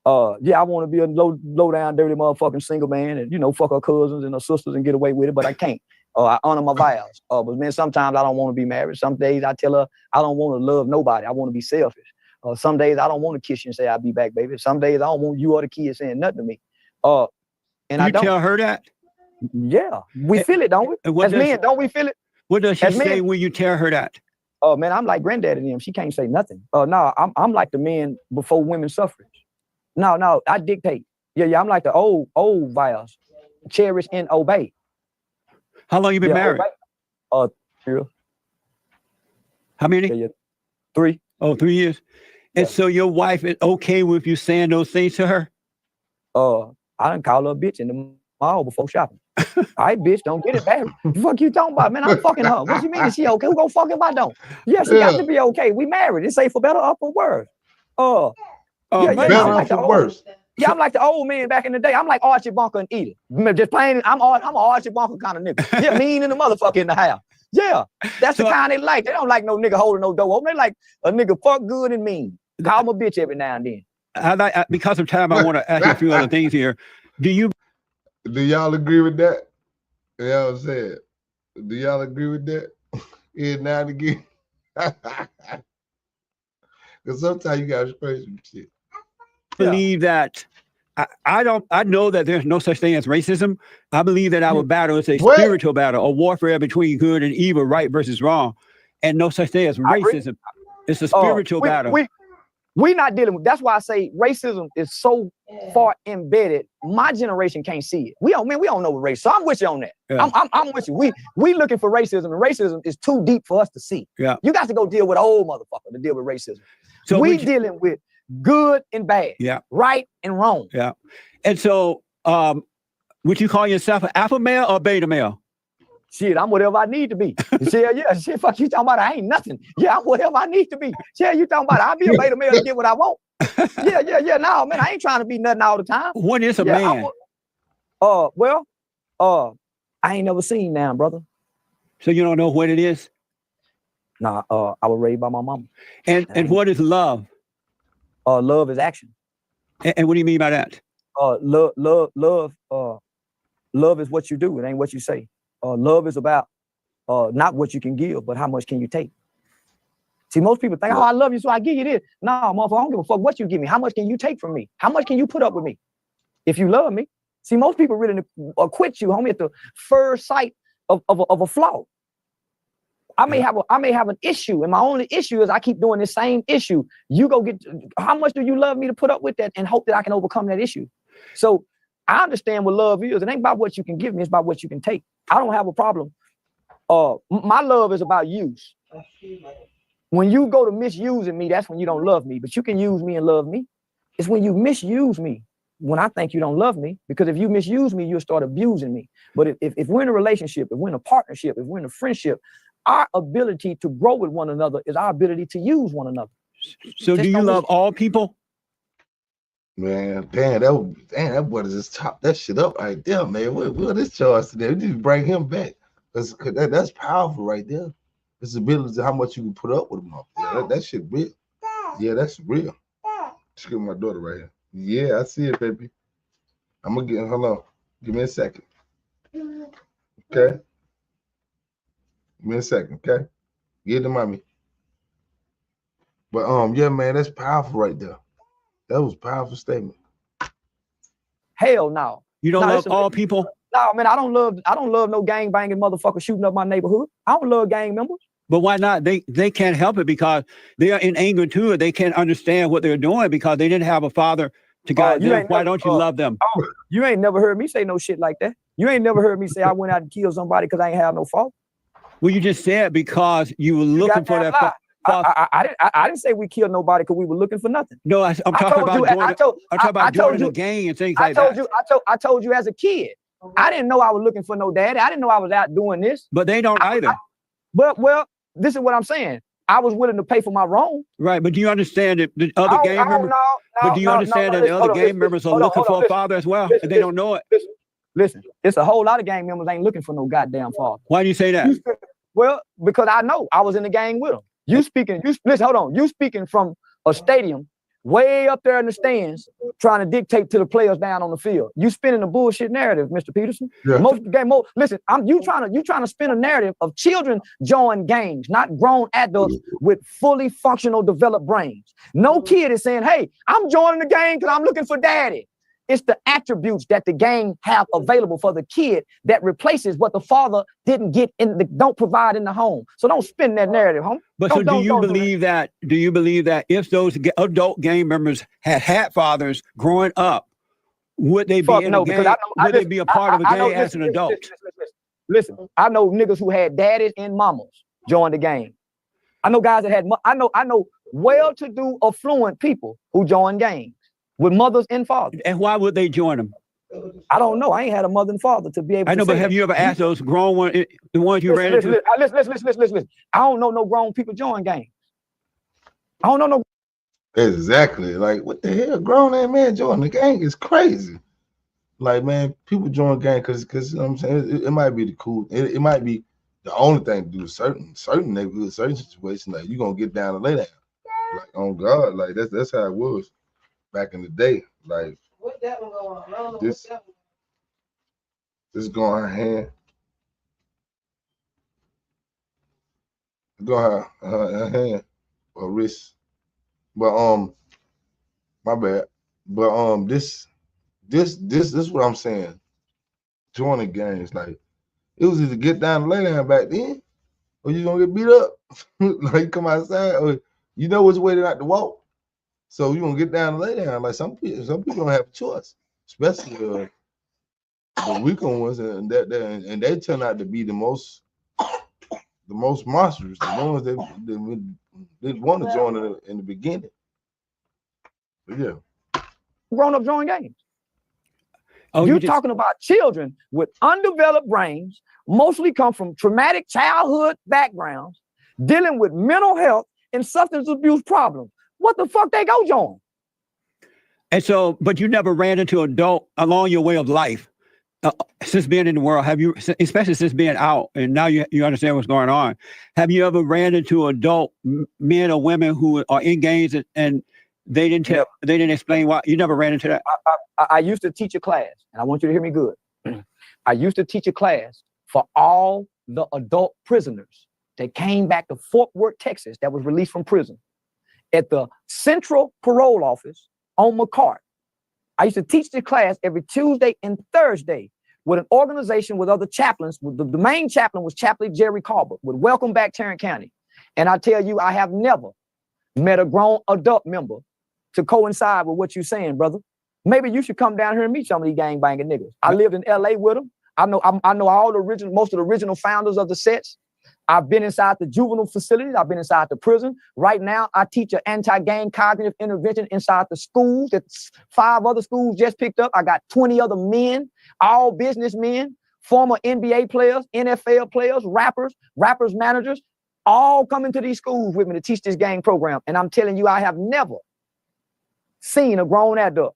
Yeah, I want to be a low down, dirty motherfucking single man and, you know, fuck her cousins and her sisters and get away with it, but I can't. I honor my vows. But man, sometimes I don't want to be married. Some days I tell her I don't want to love nobody. I want to be selfish. Some days I don't want to kiss you and say I'll be back, baby. Some days I don't want you or the kids saying nothing to me. And I don't
tell her that?
Yeah, we feel it, don't we? As men, don't we feel it?
What does she say when you tell her that?
Oh man, I'm like granddaddy to them. She can't say nothing. No, I'm like the men before women's suffrage. No, I dictate. Yeah, I'm like the old vows. Cherish and obey.
How long you been married?
3.
How many?
3.
Oh, 3 years. And so your wife is okay with you saying those things to her?
I done call her a bitch in the mall before shopping. All right, bitch, don't get it back. The fuck you talking about, man? I'm fucking her. What you mean? Is she okay? Who gonna fuck if I don't? Yeah, she got to be okay. We married. It's safe for better or for worse.
Better or for worse.
Yeah, I'm like the old man back in the day. I'm like Archie Bunker and Edith. Just plain, I'm an Archie Bunker kind of nigga. Yeah, mean in the motherfucker in the house. Yeah, that's the kind they like. They don't like no nigga holding no door open. They like a nigga fuck good and mean. Call him a bitch every now and then.
Because of time, I want to ask you a few other things here. Do
y'all agree with that? You know what I'm saying? Do y'all agree with that? Yeah, now and again. Because sometimes you gotta explain some shit.
Believe that I know that there's no such thing as racism. I believe that our battle is a spiritual battle, a warfare between good and evil, right versus wrong, and no such thing as racism. It's a spiritual battle.
We're not dealing with. That's why I say racism is so far embedded. My generation can't see it. We don't know what racism. So I'm with you on that. Yeah. I'm with you. We looking for racism, and racism is too deep for us to see.
Yeah.
You got to go deal with an old motherfucker to deal with racism. So we dealing with good and bad.
Yeah.
Right and wrong.
Yeah. And so, would you call yourself an alpha male or beta male?
Shit, I'm whatever I need to be. Shit, fuck you talking about I ain't nothing. Yeah, I'm whatever I need to be. Shit, you talking about I'll be a beta male to get what I want. Yeah. No, man, I ain't trying to be nothing all the time.
What is a man?
I ain't never seen now, brother.
So you don't know what it is?
Nah, I was raised by my mama.
And what is love?
Love is action.
And what do you mean by that?
Love is what you do. It ain't what you say. Love is about not what you can give, but how much can you take. See, most people think, oh, I love you, so I give you this. No, motherfucker, I don't give a fuck what you give me. How much can you take from me? How much can you put up with me if you love me? See, most people really quit you, homie, at the first sight of a flaw. I may have an issue, and my only issue is I keep doing the same issue. You go get, how much do you love me to put up with that and hope that I can overcome that issue? So I understand what love is. It ain't about what you can give me, it's about what you can take. I don't have a problem. My love is about use. When you go to misusing me, that's when you don't love me. But you can use me and love me. It's when you misuse me when I think you don't love me. Because if you misuse me, you'll start abusing me. But if we're in a relationship, if we're in a partnership, if we're in a friendship, our ability to grow with one another is our ability to use one another.
So do you love all people?
Man, that boy just chopped that shit up right there, man. What is charge today? We need to bring him back. That's powerful right there. It's ability to how much you can put up with him. Yeah, that shit real. Yeah, that's real. Just give my daughter right here. Yeah, I see it, baby. I'm gonna get, hold on. Give me a second. Okay. Give me a second, okay? Get it to mommy. But yeah, man, that's powerful right there. That was a powerful statement.
Hell no.
You don't love all people?
No, man, I don't love no gang banging motherfucker shooting up my neighborhood. I don't love gang members.
But why not? They can't help it because they are in anger too. They can't understand what they're doing because they didn't have a father to guide them. Why don't you love them?
You ain't never heard me say no shit like that. You ain't never heard me say I went out and killed somebody because I ain't have no fault.
Well, you just said because you were looking for that.
I didn't say we killed nobody because we were looking for nothing.
No, I'm talking about joining the gang and things like that.
I told you as a kid. I didn't know I was looking for no daddy. I didn't know I was out doing this.
But they don't either.
Well, this is what I'm saying. I was willing to pay for my wrong.
Right, but do you understand that the other gang members? But do you understand that the other gang members are looking for a father as well, and they don't know it?
Listen, it's a whole lot of gang members ain't looking for no goddamn father.
Why do you say that?
Well, because I know I was in the gang with them. Listen, hold on. You speaking from a stadium way up there in the stands, trying to dictate to the players down on the field. You spinning a bullshit narrative, Mr. Peterson. Yeah. Listen, you trying to spin a narrative of children join gangs, not grown adults with fully functional, developed brains. No kid is saying, "Hey, I'm joining the gang because I'm looking for daddy." It's the attributes that the gang have available for the kid that replaces what the father didn't get don't provide in the home. So don't spin that narrative, home.
But do you believe that if those adult gang members had fathers growing up, would they be in a gang? Would they be a part of a gang as an adult?
Listen, I know niggas who had daddies and mamas join the gang. I know guys that had, I know well-to-do, affluent people who join gangs with mothers and fathers.
And why would they join them?
I don't know. I ain't had a mother and father to be able to.
I know, but have you ever asked those grown ones, the ones you ran into?
Listen. I don't know no grown people join gangs. I don't know no.
Exactly. Like, what the hell? Grown ass man join the gang is crazy. Like, man, people join gang because you know what I'm saying? It might be the cool. It might be the only thing to do with certain neighborhoods, certain situations. Like, you're going to get down and lay down. Like, on God. Like, that's how it was back in the day. Like, what that one going on? This going hand. Go her hand or wrist. But my bad. But this is what I'm saying. Joining gangs, like, it was either get down and lay down back then, or you gonna get beat up. Like, you come outside, or you know which way not to walk. So you gonna get down and lay down. Like, some people don't have a choice, especially the weaker ones, and they turn out to be the most monsters, the ones that want to join in the beginning. But yeah,
grown up join gangs. You're talking about children with undeveloped brains, mostly come from traumatic childhood backgrounds, dealing with mental health and substance abuse problems. What the fuck they go join?
And so, but you never ran into an adult along your way of life since being in the world. Have you, especially since being out and now you understand what's going on? Have you ever ran into adult men or women who are in gangs and they didn't explain why? You never ran into that?
I used to teach a class, and I want you to hear me good. I used to teach a class for all the adult prisoners that came back to Fort Worth, Texas, that was released from prison at the Central Parole Office on McCart. I used to teach the class every Tuesday and Thursday with an organization with other chaplains. The main chaplain was Chaplain Jerry Carver with Welcome Back Tarrant County. And I tell you, I have never met a grown adult member to coincide with what you're saying, brother. Maybe you should come down here and meet some of these gangbanging niggas. I lived in LA with them. I know all most of the original founders of the sets. I've been inside the juvenile facilities. I've been inside the prison. Right now, I teach an anti-gang cognitive intervention inside the schools. That's 5 other schools just picked up. I got 20 other men, all businessmen, former NBA players, NFL players, rappers managers, all coming to these schools with me to teach this gang program. And I'm telling you, I have never seen a grown adult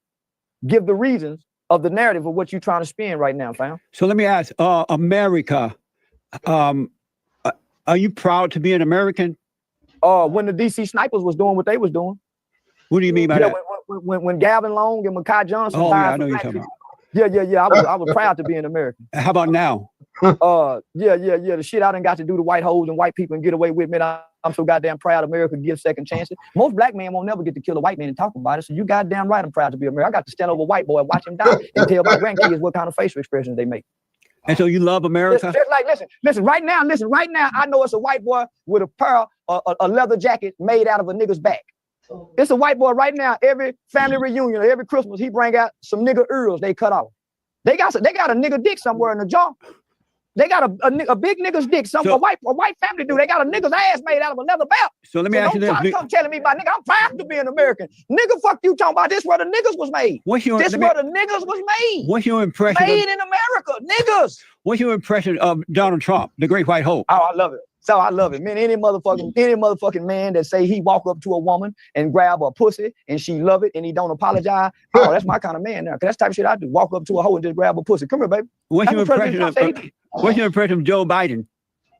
give the reasons of the narrative of what you're trying to spin right now, fam.
So let me ask, America, are you proud to be an American?
When the DC Snipers was doing what they was doing.
What do you mean by that?
When Gavin Long and Makai Johnson
Oh,
died
yeah, I know you're talking about.
Yeah. I was proud to be an American.
How about now?
Yeah. The shit I done got to do to white hoes and white people and get away with me. I'm so goddamn proud America gives second chances. Most black men won't never get to kill a white man and talk about it. So you goddamn right I'm proud to be American. I got to stand over a white boy and watch him die and tell my grandkids what kind of facial expressions they make.
And so you love America?
Listen, right now, I know it's a white boy with a pair of a leather jacket made out of a nigga's back. It's a white boy right now. Every family reunion, or every Christmas, he bring out some nigga ears they cut off. They got a nigga dick somewhere in the jaw. They got a big nigga's dick. A white family do. They got a nigga's ass made out of a leather belt.
So let me ask you this.
Don't come telling me about nigga. I'm proud to be an American. Nigga, fuck you talking about this where the niggas was made. Where the niggas was made.
What's your impression?
Made in America, niggas.
What's your impression of Donald Trump, the Great White Hope?
Oh, I love it. So I love it, man. Any motherfucking man that say he walk up to a woman and grab a pussy and she love it and he don't apologize. Oh, that's my kind of man now. Cause that's the type of shit I do. Walk up to a hoe and just grab a pussy. Come here, baby.
What's your impression of Joe Biden?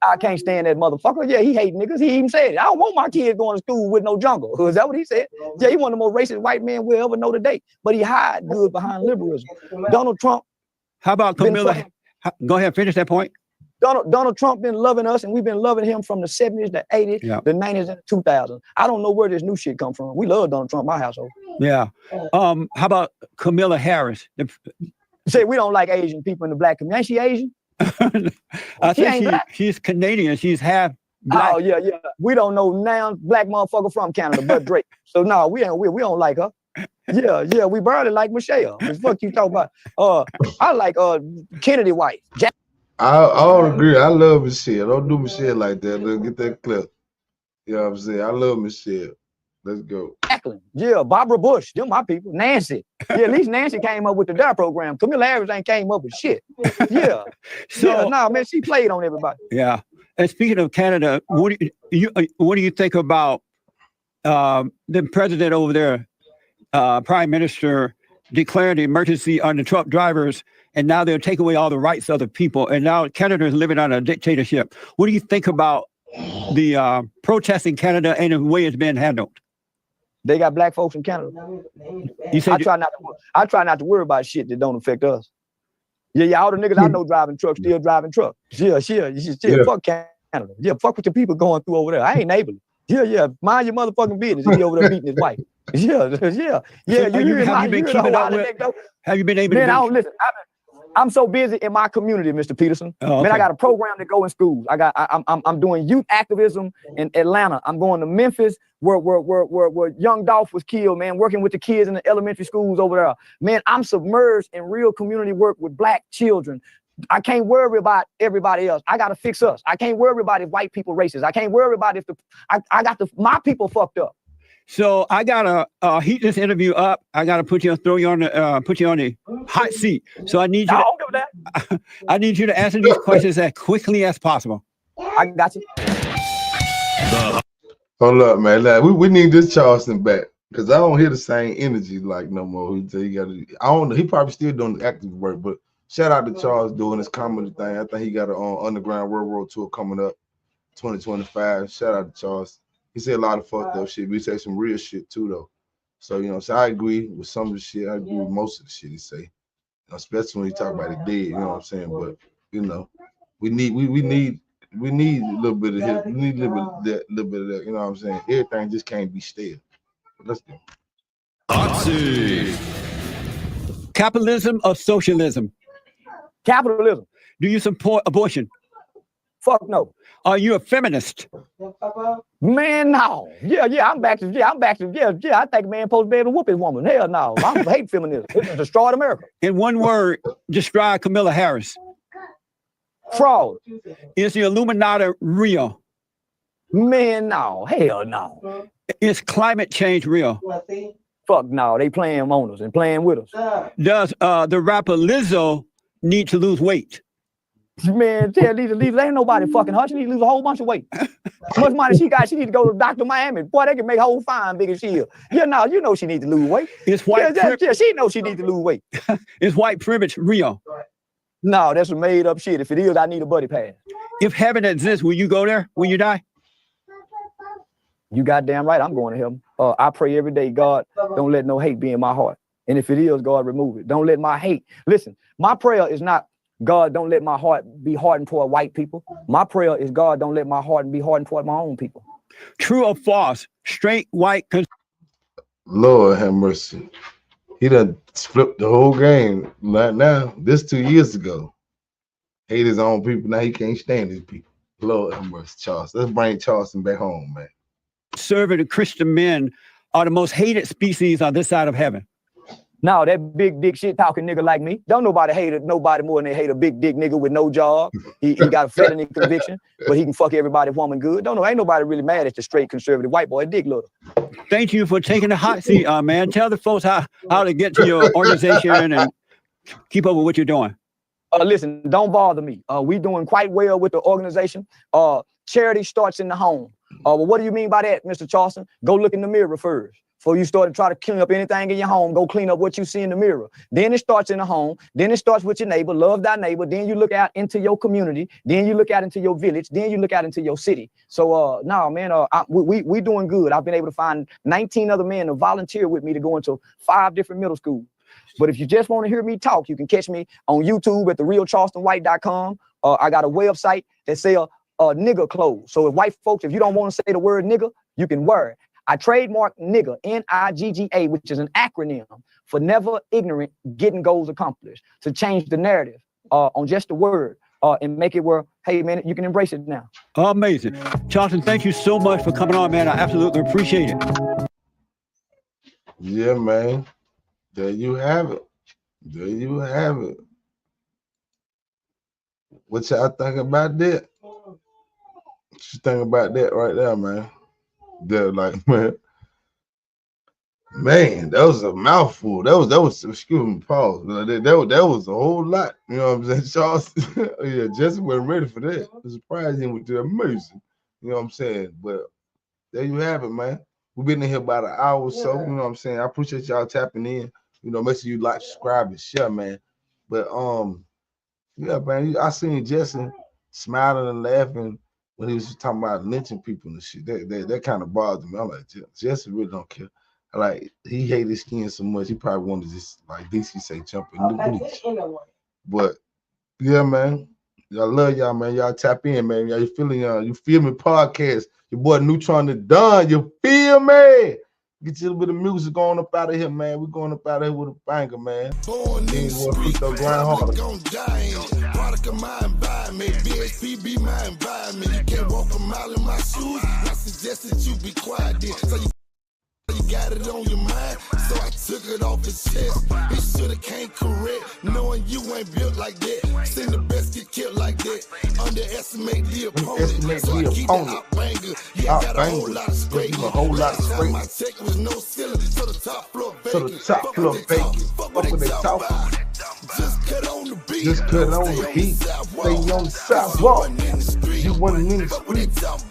I can't stand that motherfucker. Yeah, he hate niggas. He even said it. I don't want my kids going to school with no jungle. Is that what he said? Yeah, he one of the most racist white men we'll ever know today. But he hide good behind liberalism. Donald Trump.
How about Camilla? Go ahead, finish that point.
Donald Trump been loving us, and we've been loving him from the 70s, the 80s, the 90s, and the 2000s. I don't know where this new shit come from. We love Donald Trump in my household.
Yeah. How about Kamala Harris?
Say we don't like Asian people in the black community. Ain't she Asian?
I think she's Canadian. She's half black.
Oh yeah. We don't know now black motherfucker from Canada, but Drake. So no, we don't like her. Yeah. We barely like Michelle. What the fuck you talking about? I like Kennedy wife.
I agree. I love Michelle. Don't do Michelle like that. Let's get that clip. You know what I'm saying? I love Michelle. Let's go.
Jacqueline. Yeah, Barbara Bush. Them my people. Nancy. Yeah, at least Nancy came up with the DARE program. Camilla Harris ain't came up with shit. Yeah. Man, she played on everybody.
Yeah. And speaking of Canada, what do you think about the president over there, Prime Minister, declaring the emergency on the truck drivers, and now they'll take away all the rights of the people, and now Canada is living on a dictatorship. What do you think about the protests in Canada and the way it's been handled?
They got black folks in Canada. I try not to worry about shit that don't affect us. Yeah, all the niggas I know driving trucks still driving trucks. Yeah. Fuck Canada. Yeah, fuck what the people going through over there. I ain't neighborly. Yeah. Mind your motherfucking business. He over there beating his wife. Yeah.
So have you been able to?
Man, I don't listen. I'm so busy in my community, Mr. Peterson.
Oh, okay.
Man, I got a program to go in schools. I'm doing youth activism in Atlanta. I'm going to Memphis, where young Dolph was killed, man, working with the kids in the elementary schools over there. Man, I'm submerged in real community work with black children. I can't worry about everybody else. I gotta fix us. I can't worry about if white people racist. I can't worry about if my people fucked up.
So I gotta heat this interview up. I gotta put you on the hot seat. So I need you. I need you to answer these questions as quickly as possible.
I got you.
Hold up, man. We need this Charleston back because I don't hear the same energy like no more. I don't know. He probably still doing the active work, but shout out to Charles doing his comedy thing. I think he got an Underground Railroad tour coming up, 2025. Shout out to Charles. He said a lot of fucked up shit, but he said some real shit too, though. So, so I agree with some of the shit. I agree with most of the shit he say, especially when he talk about the dead. You know what I'm saying? But we need a little bit of his. We need a little bit of that. You know what I'm saying? Everything just can't be stale. But let's go.
Capitalism or socialism?
Capitalism.
Do you support abortion?
Fuck no.
Are you a feminist?
Man, no. Yeah, I'm back to, yeah, I think a man supposed to be able to whoop his woman. Hell no. I hate feminism. It destroyed America.
In one word, describe Kamala Harris.
Fraud.
Is the Illuminati real?
Man, no. Hell no.
Is climate change real?
Fuck no. They playing on us and playing with us.
Does the rapper Lizzo need to lose weight?
Man, tell Lisa, ain't nobody fucking her. She need to lose a whole bunch of weight. How much money she got? She need to go to Dr. Miami. Boy, they can make her whole fine big as she is. Yeah, no, you know she need to lose weight.
Is white
she knows she need to lose weight.
Is white privilege real?
No, that's some made up shit. If it is, I need a buddy pass.
If heaven exists, will you go there when you die?
You goddamn right, I'm going to heaven. I pray every day, God, don't let no hate be in my heart. And if it is, God, remove it. Don't let my hate. Listen, my prayer is not, God, don't let my heart be hardened toward white people. My prayer is, God, don't let my heart be hardened toward my own people.
True or false? Straight white.
Lord have mercy. He done flipped the whole game right now. This 2 years ago. Hate his own people. Now he can't stand his people. Lord have mercy, Charles. Let's bring Charleston back home, man.
Conservative Christian men are the most hated species on this side of heaven.
No, that big dick shit talking nigga like me. Don't nobody hate nobody more than they hate a big dick nigga with no job. He got a felony conviction, but he can fuck everybody woman good. Ain't nobody really mad at the straight conservative white boy. Dick little.
Thank you for taking the hot seat, man. Tell the folks how to get to your organization and keep up with what you're doing.
Listen, don't bother me. We doing quite well with the organization. Charity starts in the home. Well, what do you mean by that, Mr. Charleston? Go look in the mirror first. Before you start to try to clean up anything in your home, go clean up what you see in the mirror. Then it starts in the home. Then it starts with your neighbor. Love thy neighbor. Then you look out into your community. Then you look out into your village. Then you look out into your city. So, no, man, we doing good. I've been able to find 19 other men to volunteer with me to go into 5 different middle schools. But if you just want to hear me talk, you can catch me on YouTube at therealcharlestonwhite.com. I got a website that sells nigger clothes. So if white folks, if you don't want to say the word nigger, you can wear it. I trademark nigga, N-I-G-G-A, which is an acronym for never ignorant, getting goals accomplished, to change the narrative on just the word and make it where, hey, man, you can embrace it now.
Amazing. Charleston, thank you so much for coming on, man. I absolutely appreciate it.
Yeah, man. There you have it. There you have it. What y'all think about that? What you think about that right there, man? They're like, man, that was a mouthful. That was excuse me, pause. That was a whole lot. You know what I'm saying, Charles? Yeah, Jesse wasn't ready for that. I surprised him with the amazing. You know what I'm saying? But there you have it, man. We've been in here about an hour or so. You know what I'm saying? I appreciate y'all tapping in. You know, make sure you like, subscribe, and share, man. But yeah, man, I seen Jesse smiling and laughing when he was talking about lynching people and shit. That kind of bothered me. I'm like, Jesse really don't care. Like, he hated his skin so much, he probably wanted to just, like DC say, jump in the bleach. But yeah, man, I love y'all, man. Y'all tap in, man. Y'all, you feel me podcast. Your boy Neutron the Don, you feel me? Get you a little bit of music going up out of here, man. We're going up out of here with a banger, man.
Born in the street, product of my environment. BHP be my environment. You can't walk a mile in my shoes. I suggest that you be quiet then. So you got it on your mind, so I took it off his chest. He shoulda came correct, knowing you ain't built like that. Seen the best get killed like that. Underestimate the opponent, so I keep it out banger. Yeah, I got a whole lot of straight. My tech was no ceiling, so the top floor vacant. Fuck what they talking. Just cut on the beat.
Just cut on the beat. Stay on the sidewalk. You wasn't in the street.
Just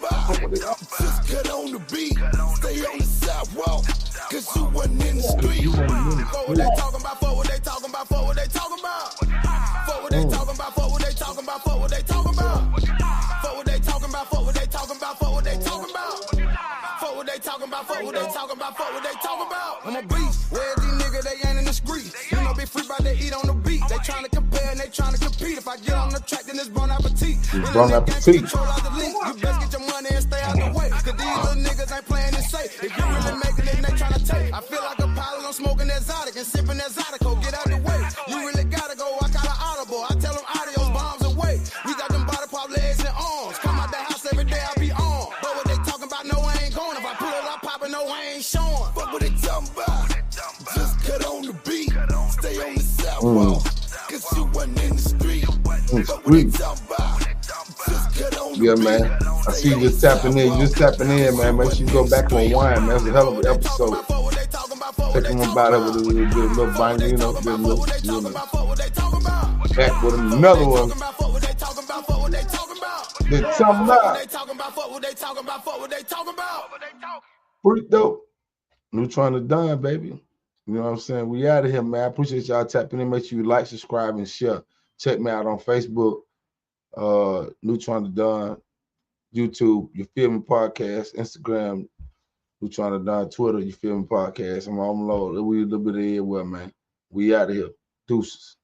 cut on the beat. Stay on the sidewalk. Cause you wasn't in the street. For what they talking about, for what they talking about, for what they talking about. For what they talking about, for what they talking about, for what they talking about. For what they talking about, for what they talking about, for what they talking about. For what they talking about, for what they talking about, for what they talking about. I'm a beast. Where these niggas, they ain't in the street. You know, be free by they eat on the beat. They trying to compare and they trying to compete. If I get on the track, then it's bon appetit.
Bon appetit.
Control out the link. You best get your money and stay out the way. Cause these little niggas ain't playing it safe. If you really making it, they trying to take. I feel like a pilot, I'm smoking exotic and sipping exotico. Get out the way. You really gotta go. I got an audible. I tell them ain't showing. Fuck what they talking about. Just cut on the beat. Stay on the sidewalk. Cause you wasn't in the street. Fuck what they talking about. Just cut on the
Yeah,
beat.
man. I see you just tapping in. You just tapping in, man. Make sure you go back and rewind, man. That's a hell of an episode. Take them about it with a little banger, you know, get a little, you know. Back with another one. They talking about. Pretty dope. Neutron the Don, baby. You know what I'm saying? We out of here, man. I appreciate y'all tapping in. Make sure you like, subscribe, and share. Check me out on Facebook, Neutron the Don, YouTube, You Feel Me Podcast, Instagram, Neutron the Don, Twitter, You Feel Me Podcast. I'm on load. We a little bit of everywhere, man. We out of here. Deuces.